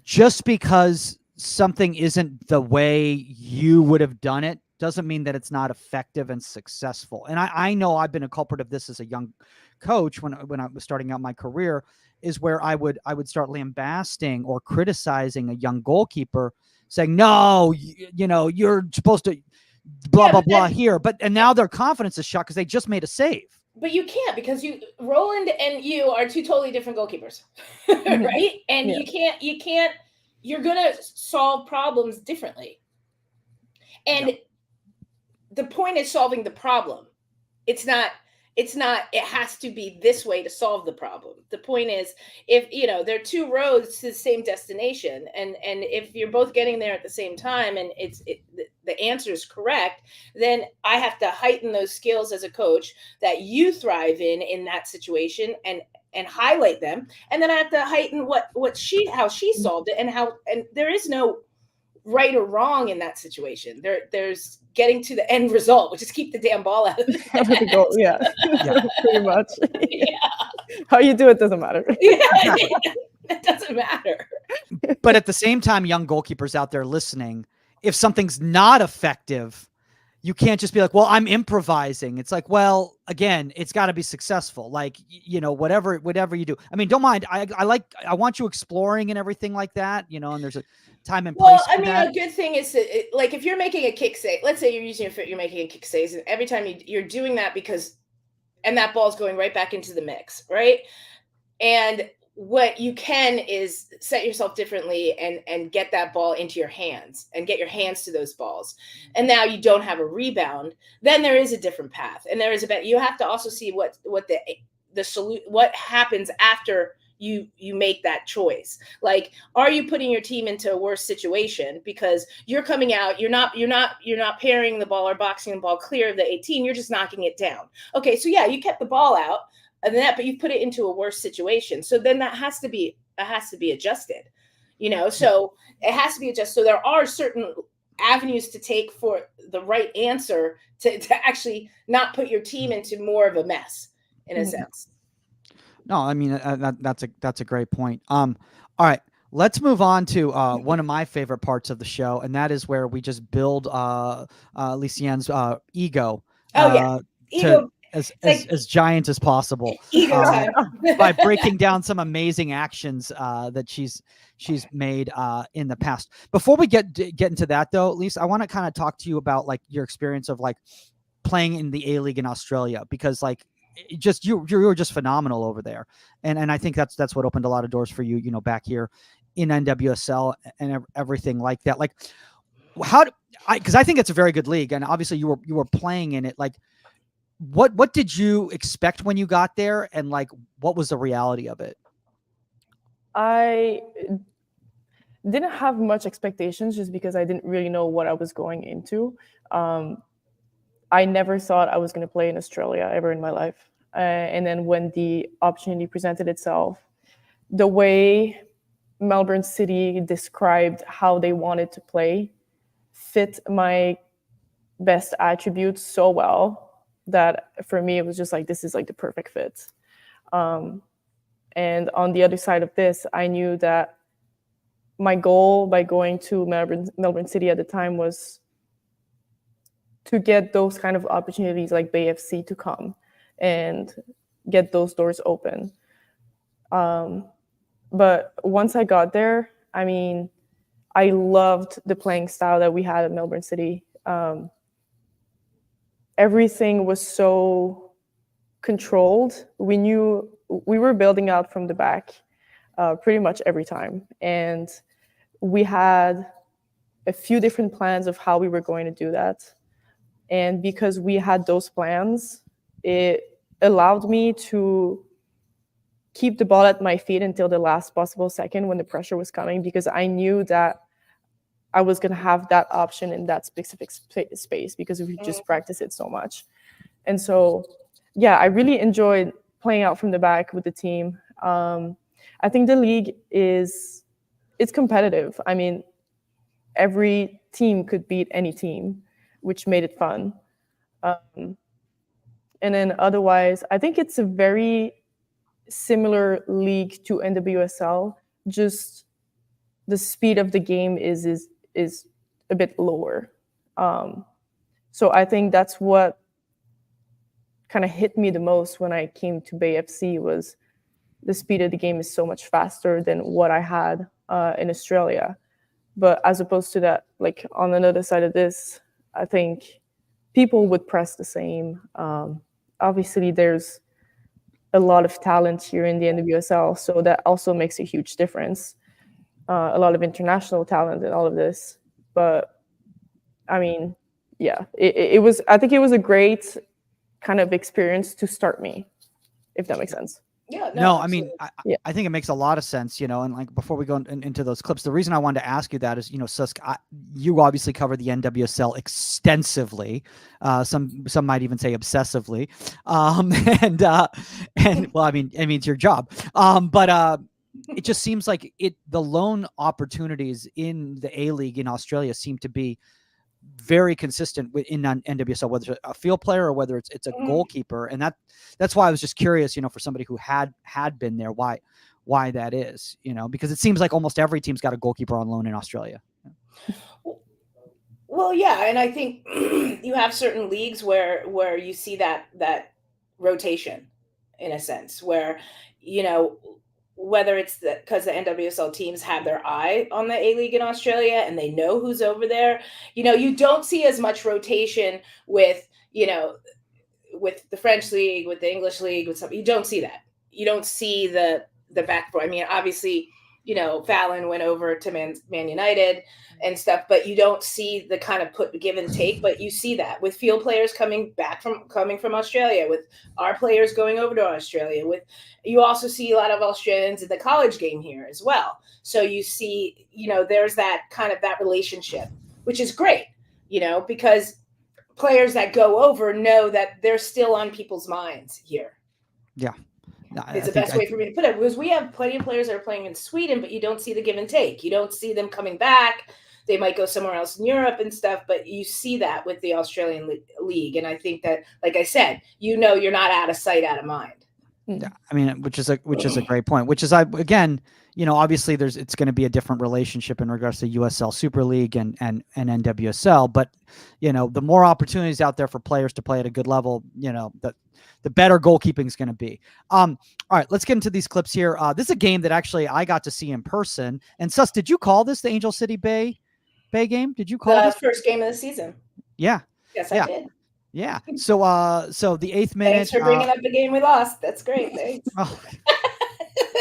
just because something isn't the way you would have done it doesn't mean that it's not effective and successful. And I know I've been a culprit of this as a young coach when I was starting out my career, is where I would start lambasting or criticizing a young goalkeeper, saying, no, you know, you're supposed to blah, blah, blah here. And now their confidence is shot because they just made a save. But you can't, because Roland and you are two totally different goalkeepers, right? And you can't, you're going to solve problems differently. And the point is solving the problem. It has to be this way to solve the problem. The point is, if, you know, there are two roads to the same destination, and if you're both getting there at the same time and the answer is correct, then I have to heighten those skills as a coach that you thrive in that situation, and highlight them. And then I have to heighten how she solved it, and there is no right or wrong in that situation. There's getting to the end result, which is keep the damn ball out of the net. Yeah. Pretty much. How you do it doesn't matter. It doesn't matter. But at the same time, young goalkeepers out there listening, if something's not effective, you can't just be like, well, I'm improvising. It's like, well, again, it's got to be successful. Like, you know, whatever you do. I mean, don't mind. I want you exploring and everything like that, you know, and there's a time and place. Well, I mean, a good thing is that, like, if you're making a kick save, let's say you're using your foot, you're making a kick save, and every time you're doing that and that ball's going right back into the mix, right? And what you can is set yourself differently and get that ball into your hands and get your hands to those balls. And now you don't have a rebound. Then there is a different path. And you have to also see what happens after you make that choice. Like, are you putting your team into a worse situation because you're coming out, you're not parrying the ball or boxing the ball clear of the 18, you're just knocking it down. Okay, so yeah, you kept the ball out of the net, but you put it into a worse situation. So then that has to be adjusted, you know. So it has to be adjusted. So there are certain avenues to take for the right answer to actually not put your team into more of a mess, in a sense. No, I mean, that's a great point. All right, let's move on to one of my favorite parts of the show, and that is where we just build Lysianne's ego. Ego. As giant as possible, by breaking down some amazing actions that she's made in the past. Before we get into that, though, Lisa, I want to kind of talk to you about, like, your experience of, like, playing in the A-League in Australia, because, like, you were just phenomenal over there, and I think that's what opened a lot of doors for you, you know, back here in NWSL and everything like that. Like, because I think it's a very good league, and obviously you were playing in it. Like, what did you expect when you got there, and, like, what was the reality of it? I didn't have much expectations, just because I didn't really know what I was going into. I never thought I was going to play in Australia ever in my life. And then when the opportunity presented itself, the way Melbourne City described how they wanted to play fit my best attributes so well that for me, it was just like, this is like the perfect fit. And on the other side of this, I knew that my goal by going to Melbourne City at the time was to get those kind of opportunities like Bay FC to come and get those doors open. But once I got there, I mean, I loved the playing style that we had at Melbourne City. Everything was so controlled. We knew we were building out from the back pretty much every time. And we had a few different plans of how we were going to do that. And because we had those plans, it allowed me to keep the ball at my feet until the last possible second when the pressure was coming, because I knew that I was going to have that option in that specific space because we just practice it so much. And so, yeah, I really enjoyed playing out from the back with the team. I think the league it's competitive. I mean, every team could beat any team, which made it fun. And then otherwise, I think it's a very similar league to NWSL, just the speed of the game is a bit lower. So I think that's what kind of hit me the most when I came to Bay FC, was the speed of the game is so much faster than what I had in Australia. But as opposed to that, like on another side of this, I think people would press the same. Obviously, there's a lot of talent here in the NWSL, so that also makes a huge difference. A lot of international talent in all of this. But I mean, yeah, it was, I think it was a great kind of experience to start me, if that makes sense. Yeah, No, I mean, absolutely. I think it makes a lot of sense, you know, and like before we go into those clips, the reason I wanted to ask you that is, you know, Susk, you obviously cover the NWSL extensively. Some might even say obsessively. And well, I mean, it's your job. But it just seems like the loan opportunities in the A-League in Australia seem to be very consistent in NWSL, whether it's a field player or whether it's a goalkeeper, and that's why I was just curious, you know, for somebody who had been there, why that is, you know, because it seems like almost every team's got a goalkeeper on loan in Australia. Well, yeah, and I think you have certain leagues where you see that rotation, in a sense, where, you know, whether it's because the NWSL teams have their eye on the A-League in Australia and they know who's over there, you know, you don't see as much rotation with, you know, with the French league, with the English league, with something. You don't see that. You don't see the back four. I mean, obviously, you know, Fallon went over to Man United and stuff, but you don't see the kind of give and take. But you see that with field players coming from Australia, with our players going over to Australia. You also see a lot of Australians in the college game here as well. So you see, you know, there's that kind of that relationship, which is great, you know, because players that go over know that they're still on people's minds here. Yeah. It's the best way for me to put it, because we have plenty of players that are playing in Sweden, but you don't see the give and take. You don't see them coming back. They might go somewhere else in Europe and stuff, but you see that with the Australian league. And I think that, like I said, you know, you're not out of sight, out of mind. Yeah, I mean, which is a great point. Which is, again, you know, obviously it's going to be a different relationship in regards to USL Super League and NWSL, but you know, the more opportunities out there for players to play at a good level, you know, the better goalkeeping is going to be. All right, let's get into these clips here. This is a game that actually I got to see in person. And Sus, did you call this the Angel City Bay game? Did you call the this first game of the season? Yeah. Yes, I did. Yeah. So the 8th minute. Thanks for bringing up the game we lost. That's great. Thanks. Oh.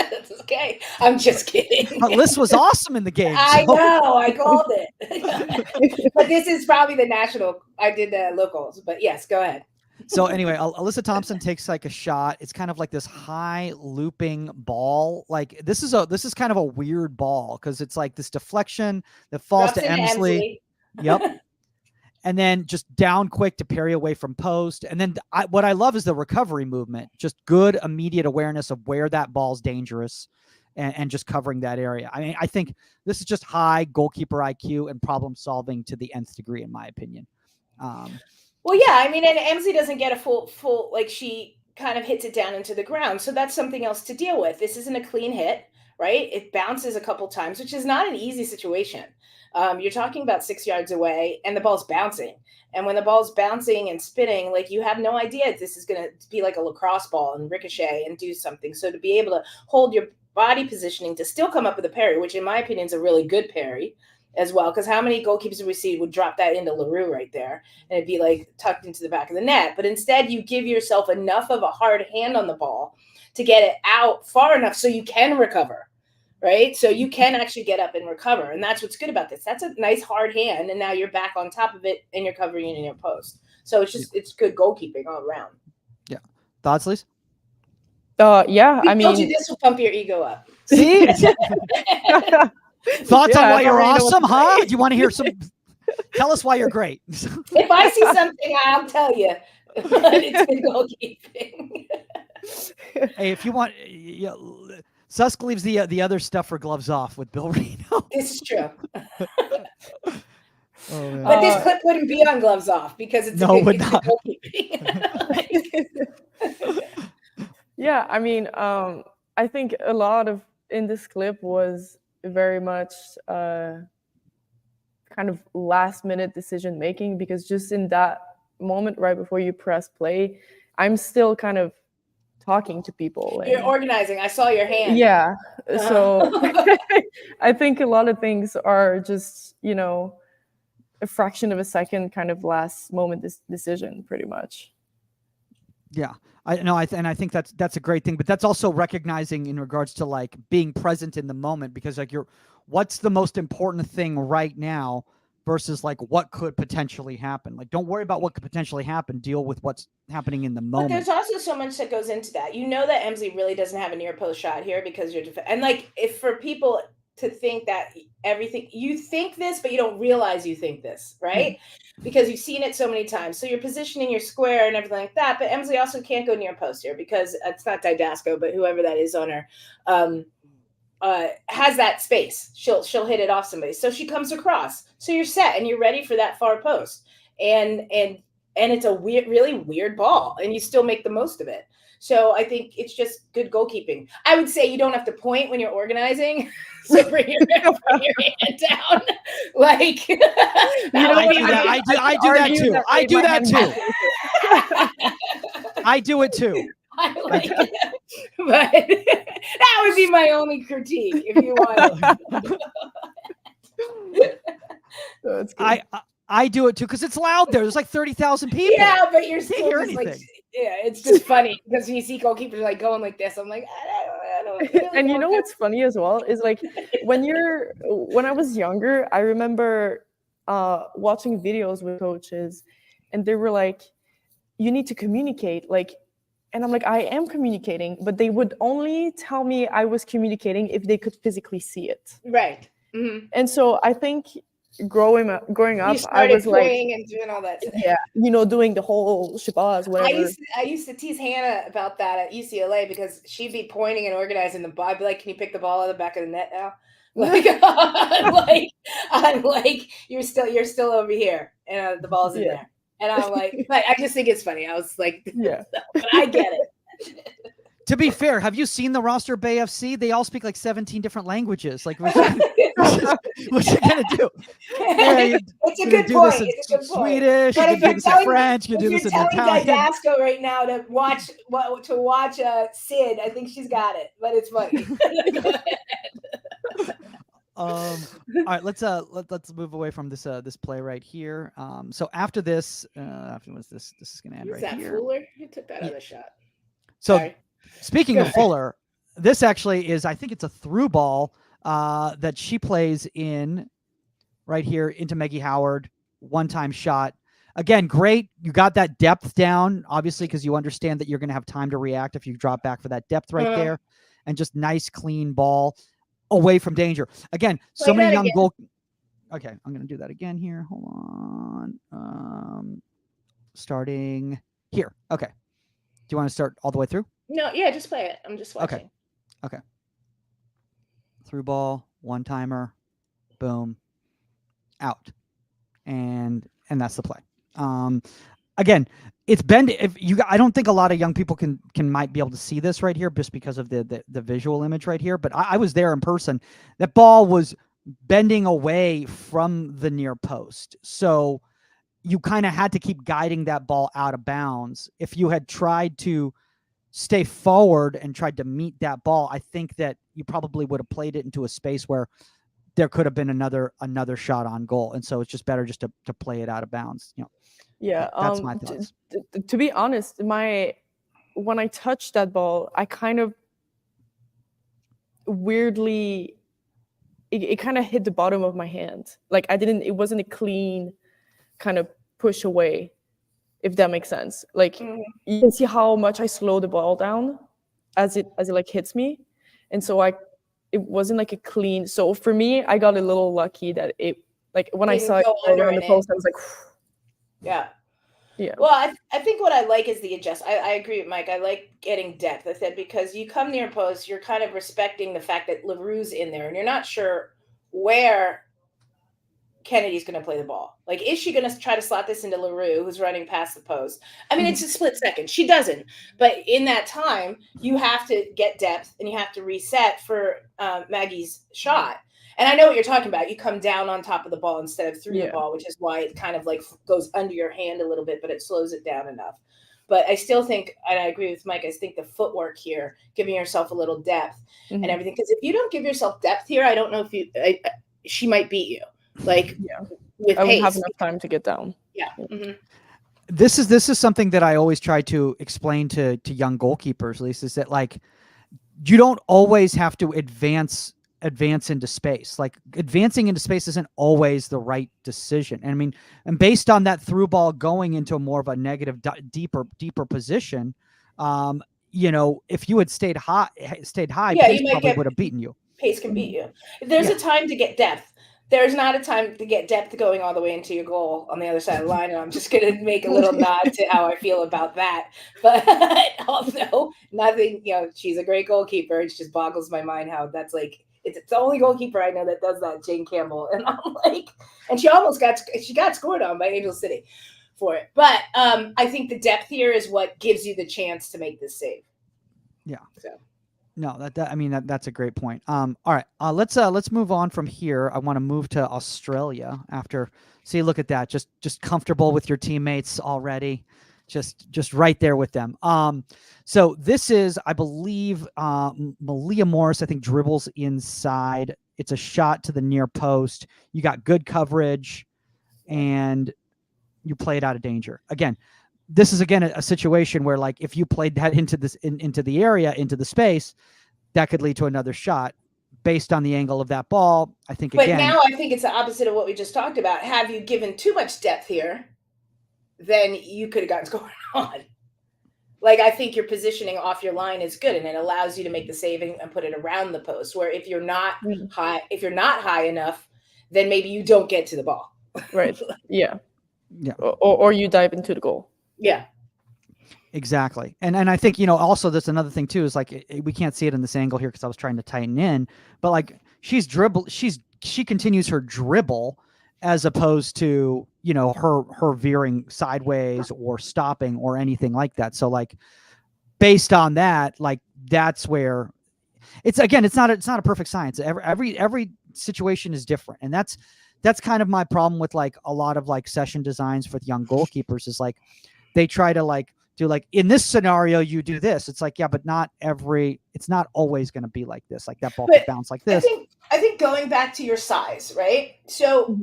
That's okay. I'm just kidding. But Liz was awesome in the game. I know. I called it. But this is probably the national. I did the locals. But yes, go ahead. So anyway, Alyssa Thompson takes like a shot. It's kind of like this high looping ball. Like this is kind of a weird ball because it's like this deflection that falls to Emsley. Yep. And then just down quick to parry away from post. And then what I love is the recovery movement. Just good immediate awareness of where that ball's dangerous and just covering that area. I mean, I think this is just high goalkeeper IQ and problem solving to the nth degree, in my opinion. Well, yeah, I mean, and Emsley doesn't get a full, like she kind of hits it down into the ground. So that's something else to deal with. This isn't a clean hit, right? It bounces a couple times, which is not an easy situation. You're talking about 6 yards away and the ball's bouncing. And when the ball's bouncing and spinning, like you have no idea if this is going to be like a lacrosse ball and ricochet and do something. So to be able to hold your body positioning to still come up with a parry, which in my opinion is a really good parry as well, because how many goalkeepers we see would drop that into LaRue right there and it'd be like tucked into the back of the net. But instead you give yourself enough of a hard hand on the ball to get it out far enough so you can recover, right? So you can actually get up and recover. And that's what's good about this. That's a nice hard hand. And now you're back on top of it and you're covering it in your post. So it's just, it's good goalkeeping all around. Yeah. Thoughts, Lise? Yeah, I mean, told you this will pump your ego up. See? Thoughts on why you're awesome, huh? Do you want to hear some? Tell us why you're great. If I see something, I'll tell you. It's good goalkeeping. Hey, if you want, Susk leaves the other stuff for gloves off with Bill Reno. This is true. Oh, but this clip wouldn't be on gloves off because it's no, good, would not. goalkeeping. Yeah, I mean, I think a lot of in this clip was very much kind of last minute decision making, because just in that moment right before you press play, I'm still kind of talking to people. You're And organizing. I saw your hand. yeah, so Uh-huh. I think a lot of things are just, you know, a fraction of a second kind of last moment decision, pretty much. Yeah, I know, and I think that's a great thing, but that's also recognizing in regards to like being present in the moment, because like what's the most important thing right now versus like what could potentially happen. Like, don't worry about what could potentially happen. Deal with what's happening in the But moment. there's also so much that goes into that. You know that Emsley really doesn't have a near post shot here because you're and like if for people to think that everything you think this, but you don't realize you think this, right? Because you've seen it so many times. So you're positioning your square and everything like that. But Emsley also can't go near post here because it's not Didasco, but whoever that is on her has that space. She'll hit it off somebody. So she comes across. So you're set and you're ready for that far post. And it's a really weird ball, and you still make the most of it. So I think it's just good goalkeeping. I would say you don't have to point when you're organizing. So bring your hand down. Like You know what? I do that too. I do that too. I do it too. I like it. But that would be my only critique if you want. That's good. I do it too because it's loud there. There's like 30,000 people. Yeah, but you're You still can't hear just like, anything. yeah, it's just funny because when you see goalkeepers like going like this, I'm like, I don't really And you know know what's funny as well is like when I was younger, I remember watching videos with coaches, and they were like, you need to communicate, like, and I'm like, I am communicating, but they would only tell me I was communicating if they could physically see it. Right. Mm-hmm. And so I think growing up, You started I was like, praying and doing all that stuff. yeah, you know, doing the whole shabazz, whatever. I used to tease Hannah about that at UCLA because she'd be pointing and organizing the ball. I'd be like, "Can you pick the ball out of the back of the net now?" Like, I'm like, you're still over here, and the ball's in Yeah. there, and I'm like, I just think it's funny. I was like, Yeah. but I get it. To be fair, have you seen the roster of Bay FC? They all speak like 17 different languages. Like, what's you gonna do? Yeah, it's a good point. It's a good point. Swedish. But You can do this in French. You can do this in Italian. Didasco right now to watch Sid, I think she's got it, but it's funny. All right, let's move away from this this play right here. So after this, this is gonna end Who's right that, here. Fuller? Who took that other shot? So Sorry. speaking Go of ahead. Fuller, this actually is, I think it's a through ball that she plays in right here into Maggie Howard. One-time shot. Again, great. You got that depth down, obviously, because you understand that you're going to have time to react if you drop back for that depth right there. And just nice, clean ball away from danger. Again, so many young goal. Okay, I'm going to do that again here. Hold on. Starting here. Okay. Do you want to start all the way through? No, yeah, just play it. I'm just watching. Okay. Through ball, one-timer, boom, out. And that's the play. Again, it's been, I don't think a lot of young people might be able to see this right here just because of the visual image right here, but I was there in person. That ball was bending away from the near post. So you kind of had to keep guiding that ball out of bounds. If you had tried to stay forward and tried to meet that ball, I think that you probably would have played it into a space where there could have been another shot on goal. And so it's just better just to play it out of bounds. You know, yeah. That's my thoughts. To be honest, when I touched that ball, I kind of weirdly, it kind of hit the bottom of my hand. Like it wasn't a clean kind of push away, if that makes sense. Like you can see how much I slow the ball down as it like hits me. And so it wasn't like a clean. So for me, I got a little lucky that it, like when I saw it around the post, I was like, yeah. Yeah. Well, I think what I like is the adjust. I agree with Mike. I like getting depth. I said because you come near post, you're kind of respecting the fact that LaRue's in there, and you're not sure where Kennedy's going to play the ball? Like, is she going to try to slot this into LaRue, who's running past the post? I mean, it's a split second. She doesn't. But in that time, you have to get depth and you have to reset for Maggie's shot. And I know what you're talking about. You come down on top of the ball instead of through the ball, which is why it kind of like goes under your hand a little bit, but it slows it down enough. But I still think, and I agree with Mike, I think the footwork here, giving yourself a little depth and everything. Because if you don't give yourself depth here, I don't know if she might beat you. Like, with I pace. won't have enough time to get down. Yeah. Mm-hmm. This is something that I always try to explain to young goalkeepers, Lisa, is that like you don't always have to advance into space. Like advancing into space isn't always the right decision. And I mean, and based on that through ball going into more of a negative, deeper position, you know, if you had stayed high, Pace probably would have beaten you. Pace can beat you. There's a time to get depth. There's not a time to get depth going all the way into your goal on the other side of the line. And I'm just going to make a little nod to how I feel about that. But also, nothing, you know, she's a great goalkeeper. It just boggles my mind how that's like, it's the only goalkeeper I know that does that, Jane Campbell. And I'm like, and she got scored on by Angel City for it. But I think the depth here is what gives you the chance to make this save. Yeah. So. No, that's a great point. All right, let's move on from here. I want to move to Australia after. See, look at that, just comfortable with your teammates already, just right there with them. So this is, I believe, Malia Morris. I think dribbles inside. It's a shot to the near post. You got good coverage, and you play it out of danger. Again, this is a situation where like if you played that into this into the area, into the space, that could lead to another shot based on the angle of that ball. I think But now I think it's the opposite of what we just talked about. Have you given too much depth here, then you could have gotten scored on. Like I think your positioning off your line is good and it allows you to make the saving and put it around the post, where if you're not high enough, then maybe you don't get to the ball. Right. Yeah. Or you dive into the goal. Yeah, exactly. And I think, you know, also there's another thing too, is like, we can't see it in this angle here because I was trying to tighten in, but like she continues her dribble as opposed to, you know, her veering sideways or stopping or anything like that. So like based on that, like that's where it's not a perfect science. Every situation is different. And that's kind of my problem with like a lot of like session designs for young goalkeepers is like, they try to like do like in this scenario, you do this. It's like, yeah, but it's not always going to be like this. Like that ball could bounce like this. I think going back to your size, right? So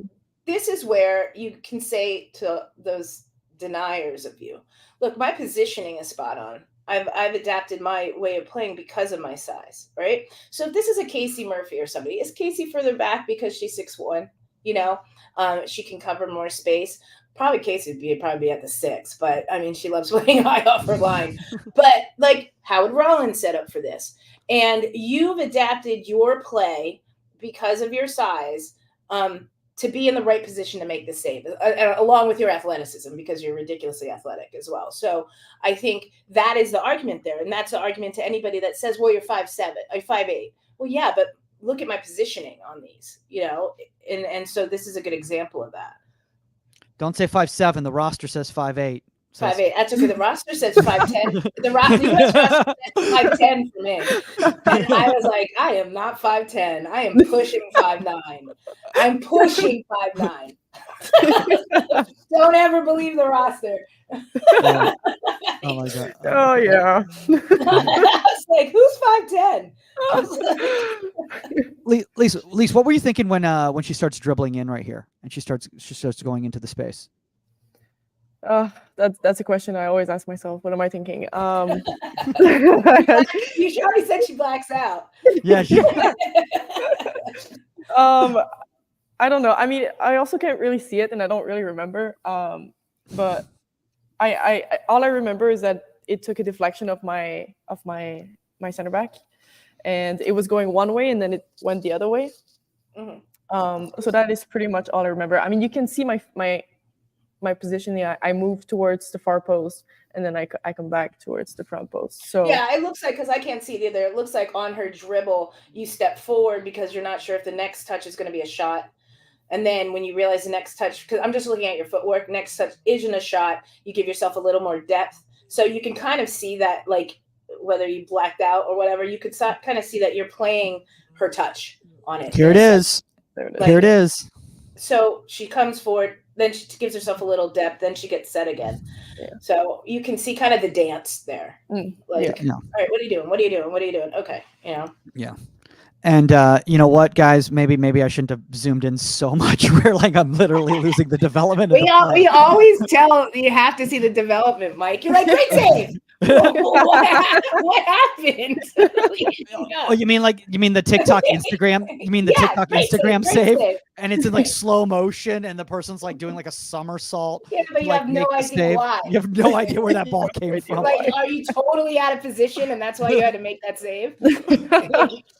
this is where you can say to those deniers of you, look, my positioning is spot on. I've adapted my way of playing because of my size, right? So if this is a Casey Murphy or somebody, is Casey further back because she's 6'1"? You know, she can cover more space. Probably Casey would probably be at the 6, but I mean, she loves playing high off her line. But like, how would Rollins set up for this? And you've adapted your play because of your size to be in the right position to make the save, along with your athleticism, because you're ridiculously athletic as well. So I think that is the argument there. And that's the argument to anybody that says, well, you're 5'7", or 5'8". Well, yeah, but look at my positioning on these, you know? And so this is a good example of that. Don't say 5'7". The roster says 5'8". 5'8". That's okay. The roster says 5'10". The US roster says 5'10" for me. And I was like, I am not 5'10". I am pushing 5'9". I'm pushing 5'9". Don't ever believe the roster. Yeah. Oh my God. Oh yeah. I was like, who's 5'10"? Lisa, what were you thinking when she starts dribbling in right here and she starts going into the space? That's a question I always ask myself. What am I thinking? You already said she blacks out. Yeah. I don't know. I mean, I also can't really see it, and I don't really remember. But I all I remember is that it took a deflection of my center back, and it was going one way, and then it went the other way. Mm-hmm. So that is pretty much all I remember. I mean, you can see my positioning. I move towards the far post, and then I come back towards the front post. So yeah, it looks like, because I can't see it either, it looks like on her dribble you step forward because you're not sure if the next touch is going to be a shot, And then when you realize the next touch, because I'm just looking at your footwork, next touch isn't a shot, you give yourself a little more depth. So you can kind of see that, like, whether you blacked out or whatever, you could kind of see that you're playing her touch on it. Here it is. There it is. Like- Here it is. So she comes forward, then she gives herself a little depth, then she gets set again. Yeah. So you can see kind of the dance there. Like, Yeah. all right, what are you doing? What are you doing? What are you doing? Okay, you know. Yeah. And you know what, guys? Maybe I shouldn't have zoomed in so much. Where like I'm literally losing the development of the play. We always tell you have to see the development, Mike. You're like, great save. what happened? Oh, you mean the TikTok Instagram? You mean the TikTok Instagram save? And it's in like slow motion, and the person's like doing like a somersault. Yeah, but you like, have no make the idea save. why. You have no idea where that ball came from. Like, are you totally out of position, and that's why you had to make that save?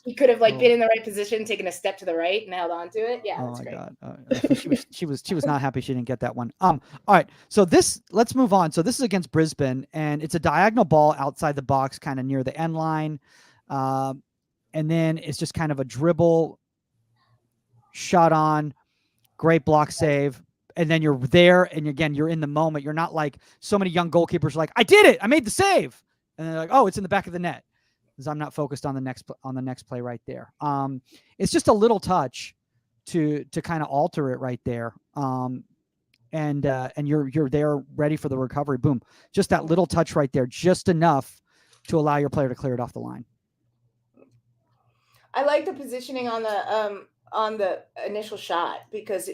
You could have like been in the right position, taken a step to the right, and held on to it. Yeah, that's great. God, she was not happy she didn't get that one. All right, so let's move on. So this is against Brisbane, and it's a diagonal ball outside the box, kind of near the end line, and then it's just kind of a dribble, shot on, great block save. And then you're there, and again, you're in the moment. You're not like so many young goalkeepers are like, I did it, I made the save, and they're like, oh, it's in the back of the net, because I'm not focused on the next play right there. It's just a little touch to kind of alter it right there. And you're there ready for the recovery. Boom, just that little touch right there, just enough to allow your player to clear it off the line. I like the positioning on the initial shot, because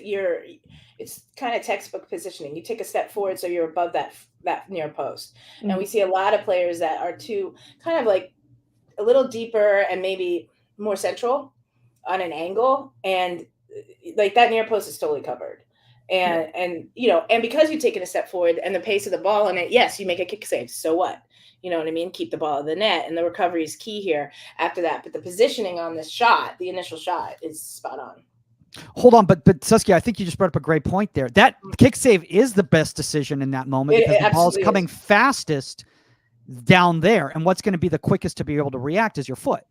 it's kind of textbook positioning. You take a step forward so you're above that near post. And we see a lot of players that are too kind of like a little deeper and maybe more central on an angle, and like that near post is totally covered. And you know, and because you've taken a step forward and the pace of the ball in it, yes, you make a kick save. So what? You know what I mean? Keep the ball in the net, and the recovery is key here after that. But the positioning on this shot, the initial shot, is spot on. Hold on, but Saskia, I think you just brought up a great point there. That kick save is the best decision in that moment, because the ball is coming fastest down there, and what's going to be the quickest to be able to react is your foot.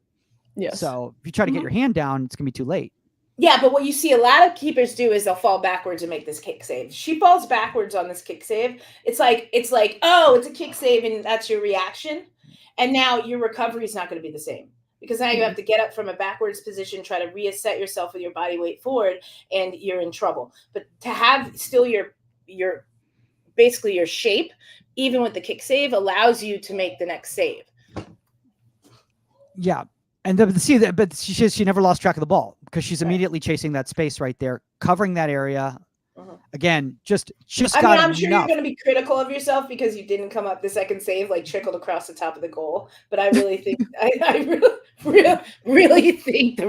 Yes. So if you try to get your hand down, it's going to be too late. Yeah, but what you see a lot of keepers do is they'll fall backwards and make this kick save. She falls backwards on this kick save. It's like, oh, it's a kick save, and that's your reaction. And now your recovery is not going to be the same, because now you have to get up from a backwards position, try to reset yourself with your body weight forward, and you're in trouble. But to have still your basically your shape, even with the kick save, allows you to make the next save. Yeah. And but she never lost track of the ball, because she's immediately chasing that space right there, covering that area. Again, just I got mean, I'm sure enough. you're going to be critical of yourself because you didn't come up the second save, like trickled across the top of the goal. But I really think, I really think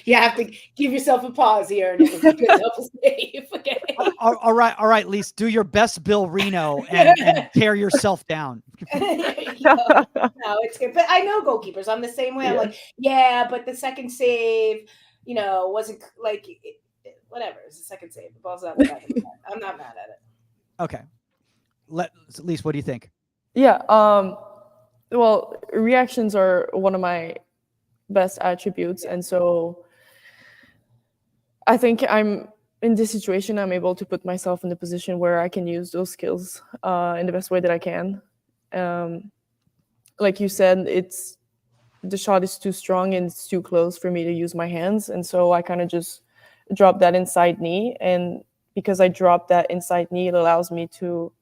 you have to give yourself a pause here and give yourself a save. Okay. All right, Lise, do your best, Bill Reno, and tear yourself down. No, it's good. But I know goalkeepers. I'm the same way. I'm like, but the second save, wasn't like. Whatever, it's a second save. The ball's not back in the net. I'm not mad at it. Okay. Lise, what do you think? Yeah. Well, reactions are one of my best attributes, and so I think I'm in this situation. I'm able to put myself in the position where I can use those skills in the best way that I can. Like you said, the shot is too strong and it's too close for me to use my hands, and so I kind of just drop that inside knee, and because I drop that inside knee, it allows me to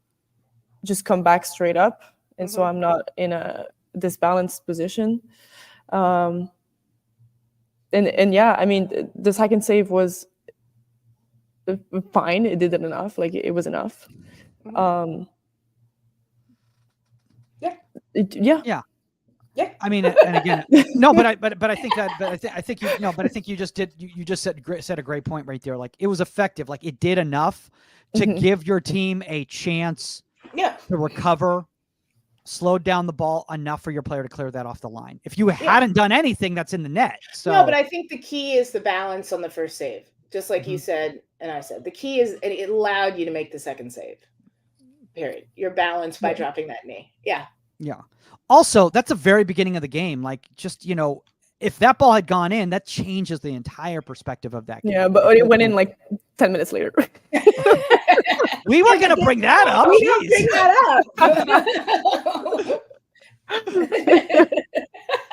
just come back straight up, and so I'm not in a disbalanced position. And yeah, I mean, the second save was fine. It did it enough. Like it was enough. Yeah. I mean, and again, no, but I think you just said a great point right there. Like, it was effective. Like, it did enough to give your team a chance to recover, slowed down the ball enough for your player to clear that off the line. If you hadn't done anything, that's in the net. So no, but I think the key is the balance on the first save. Just like you said, and I said, the key is it allowed you to make the second save. Period. You're balanced by dropping that knee. Yeah. Yeah. Also, that's the very beginning of the game. Like, just, if that ball had gone in, that changes the entire perspective of that game. Yeah, but it went in like 10 minutes later. We weren't going to bring that up. We don't Jeez. bring that up.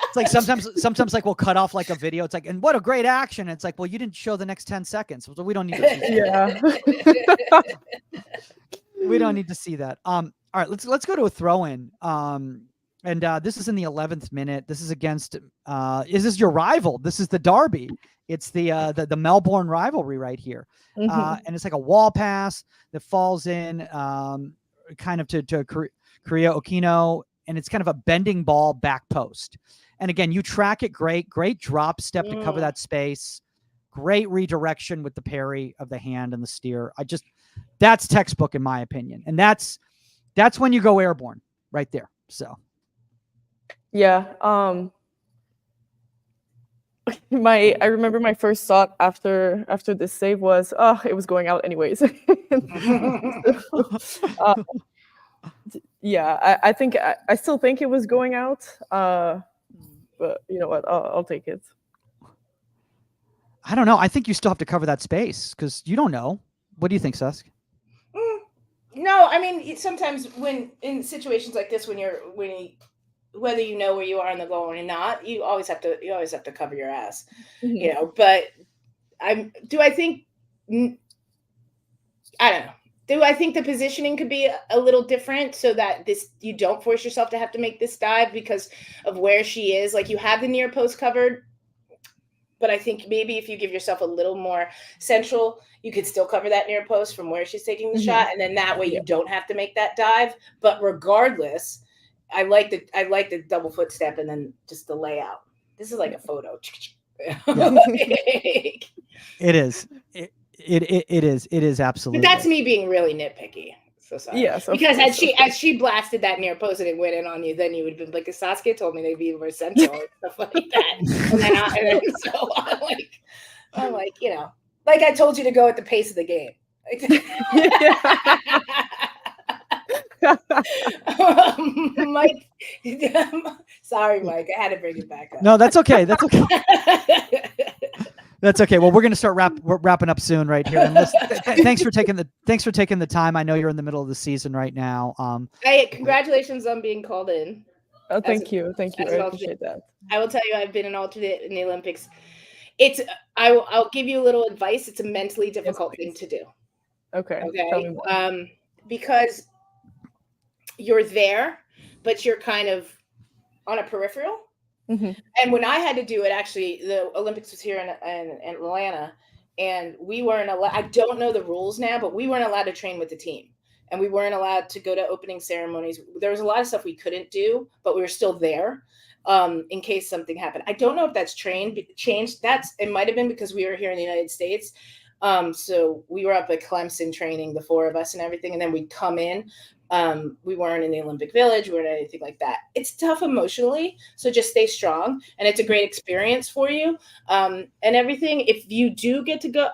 It's like sometimes like we'll cut off like a video. It's like, and what a great action. It's like, well, you didn't show the next 10 seconds. So we don't need to see that. Yeah. We don't need to see that. All right, let's go to a throw-in. And this is in the 11th minute. This is against is this your rival? This is the derby. It's the Melbourne rivalry right here. Mhm. And it's like a wall pass that falls in kind of to Korea Okino, and it's kind of a bending ball back post. And again, you track it great drop step to cover that space. Great redirection with the parry of the hand and the steer. That's textbook in my opinion. And that's when you go airborne right there. So Yeah. I remember my first thought after this save was, oh, it was going out anyways. Yeah, I think I still think it was going out. But you know what? I'll take it. I don't know. I think you still have to cover that space because you don't know. What do you think, Susk? No, I mean sometimes when in situations like this, whether you know where you are in the goal or not, you always have to cover your ass, Mhm. you know. But I think I don't know. Do I think the positioning could be a little different so that you don't force yourself to have to make this dive because of where she is? Like you have the near post covered, but I think maybe if you give yourself a little more central, you could still cover that near post from where she's taking the shot, and then that way you don't have to make that dive. But regardless, I like the double foot step and then just the layout. This is like a photo. It is. It is absolutely. But that's me being really nitpicky. So sorry. Yes, of because course, as she blasted that near post and it went in on you, then you would have been like, Saskia told me they'd be more central and stuff like that. And then so I'm like, you know, like I told you to go at the pace of the game. Mike, sorry, Mike. I had to bring it back up. No, that's okay. That's okay. That's okay. Well, we're going to start wrapping up soon, right here. And thanks for taking the time. I know you're in the middle of the season right now. Hey, congratulations on being called in. Oh, thank you. I appreciate that. I will tell you, I've been an alternate in the Olympics. I'll give you a little advice. It's a mentally difficult thing to do. Okay. Tell me more. Because you're there, but you're kind of on a peripheral. Mm-hmm. And when I had to do it, actually, the Olympics was here in Atlanta, and we weren't allowed. I don't know the rules now, but we weren't allowed to train with the team, and we weren't allowed to go to opening ceremonies. There was a lot of stuff we couldn't do, but we were still there in case something happened. I don't know if that's changed. It might have been because we were here in the United States. So we were up at Clemson training, the four of us and everything, and then we'd come in. We weren't in the Olympic Village. We weren't anything like that. It's tough emotionally, so just stay strong, and it's a great experience for you and everything. If you do get to go,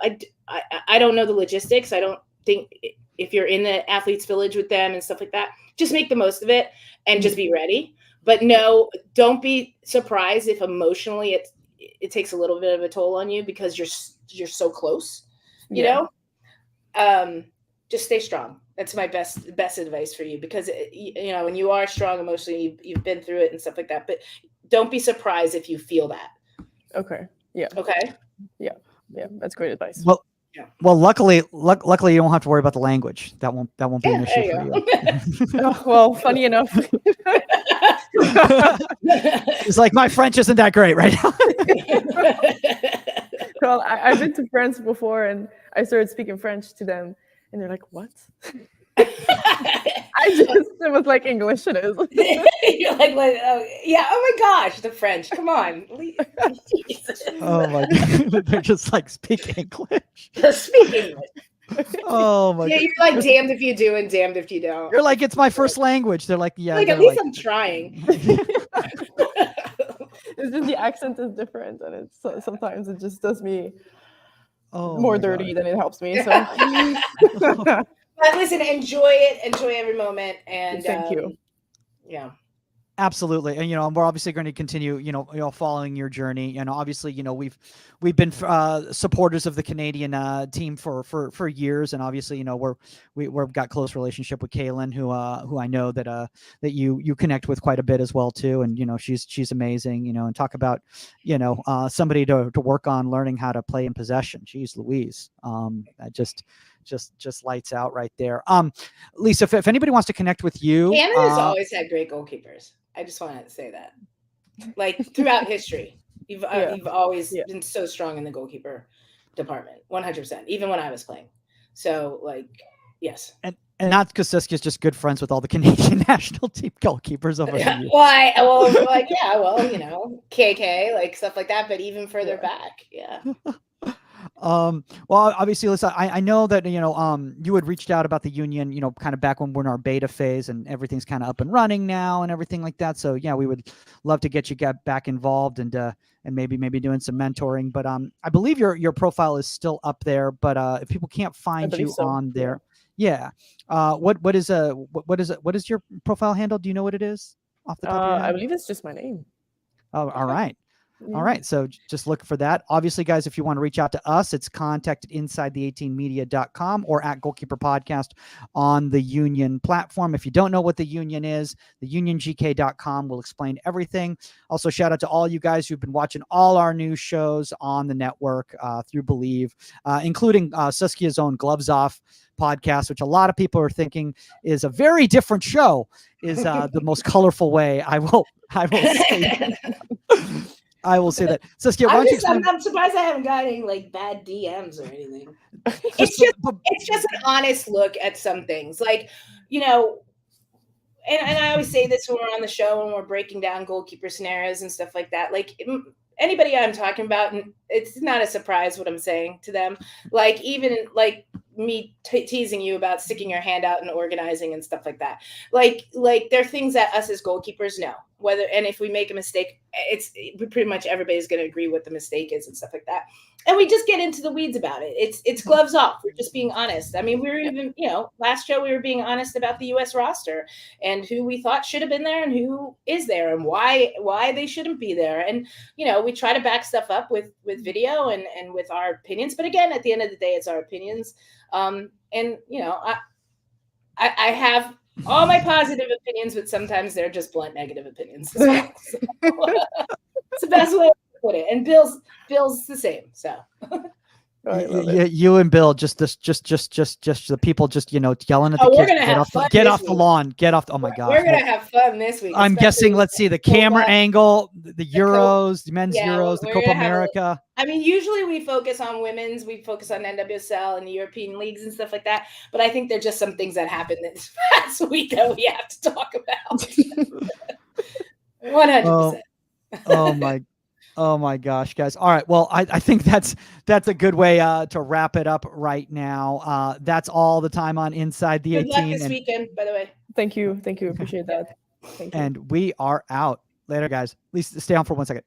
I don't know the logistics. I don't think if you're in the athletes village with them and stuff like that, just make the most of it and just be ready. But no, don't be surprised if emotionally it takes a little bit of a toll on you because you're so close, you know. Just stay strong. That's my best advice for you, because you know, when you are strong emotionally, you've been through it and stuff like that. But don't be surprised if you feel that. Okay. Yeah. Okay. Yeah. That's great advice. Well, luckily you don't have to worry about the language. That won't be an issue for you. Oh, well, funny enough. It's like my French isn't that great right now. Well, I've been to France before, and I started speaking French to them, and they're like, "What?" It was like English. It is. You're like, oh, yeah. Oh my gosh, the French. Come on. Oh my God. They're just like, speak English. Just speak English. Oh my God. You're like damned if you do and damned if you don't. You're like, it's my first language. They're like, yeah. Like at least I'm trying. It's just the accent is different, and it's sometimes it just does me more dirty than it helps me. So But listen, enjoy it. Enjoy every moment. And thank you. Yeah. Absolutely. And, we're obviously going to continue, following your journey. And obviously, we've been supporters of the Canadian team for years. And obviously, we've got close relationship with Kaylin, who I know that you connect with quite a bit as well too. And, she's amazing, and talk about, somebody to work on learning how to play in possession. Jeez Louise. That just lights out right there. Lisa, if anybody wants to connect with you, Canada's always had great goalkeepers. I just want to say that, like throughout history, you've always been so strong in the goalkeeper department, 100%, even when I was playing. So yes. And not because Saskia's just good friends with all the Canadian national team goalkeepers over the years. KK, like stuff like that, but even further back. Yeah. Well, obviously, Lisa, I know that, you had reached out about the union, kind of back when we're in our beta phase and everything's kind of up and running now and everything like that. So yeah, we would love to get you back involved and maybe doing some mentoring. But I believe your profile is still up there, but if people can't find you on there, what is your profile handle? Do you know what it is off the top of your head? I believe it's just my name. Oh, all right. All right. So just look for that. Obviously, guys, if you want to reach out to us, it's contact@inside18media.com or at Goalkeeper Podcast on the Union platform. If you don't know what the Union is, the uniongk.com will explain everything. Also, shout out to all you guys who've been watching all our new shows on the network through Believe, including Saskia's own Gloves Off podcast, which a lot of people are thinking is a very different show, is the most colorful way. I will say I will say that. Saskia, why don't you explain? I'm surprised I haven't got any bad DMs or anything. It's just an honest look at some things. And I always say this when we're on the show and we're breaking down goalkeeper scenarios and stuff like that. Anybody I'm talking about, and it's not a surprise what I'm saying to them. Even me teasing you about sticking your hand out and organizing and stuff like that. There are things that us as goalkeepers know. And if we make a mistake, pretty much everybody's going to agree what the mistake is and stuff like that. And we just get into the weeds about it. It's gloves off. We're just being honest. I mean, we were even, last show we were being honest about the U.S. roster and who we thought should have been there and who is there and why they shouldn't be there. And, we try to back stuff up with video and with our opinions. But again, at the end of the day, it's our opinions. I have all my positive opinions, but sometimes they're just blunt negative opinions. So, it's the best way to put it. And Bill's the same. So you and Bill just the people just yelling at the kids. Get off the lawn. Get off. Oh my God. We're gonna have fun this week. I'm guessing. Let's see the camera angle, the Euros, the men's Euros, the Copa America. Usually we focus on women's, we focus on NWSL and the European leagues and stuff like that. But I think there are just some things that happened this past week that we have to talk about. 100%. Oh my gosh, guys. All right. Well, I think that's a good way to wrap it up right now. That's all the time on Inside the 18. Good luck this weekend, by the way. Thank you. Appreciate that. Thank you. And we are out. Later, guys. At least stay on for 1 second.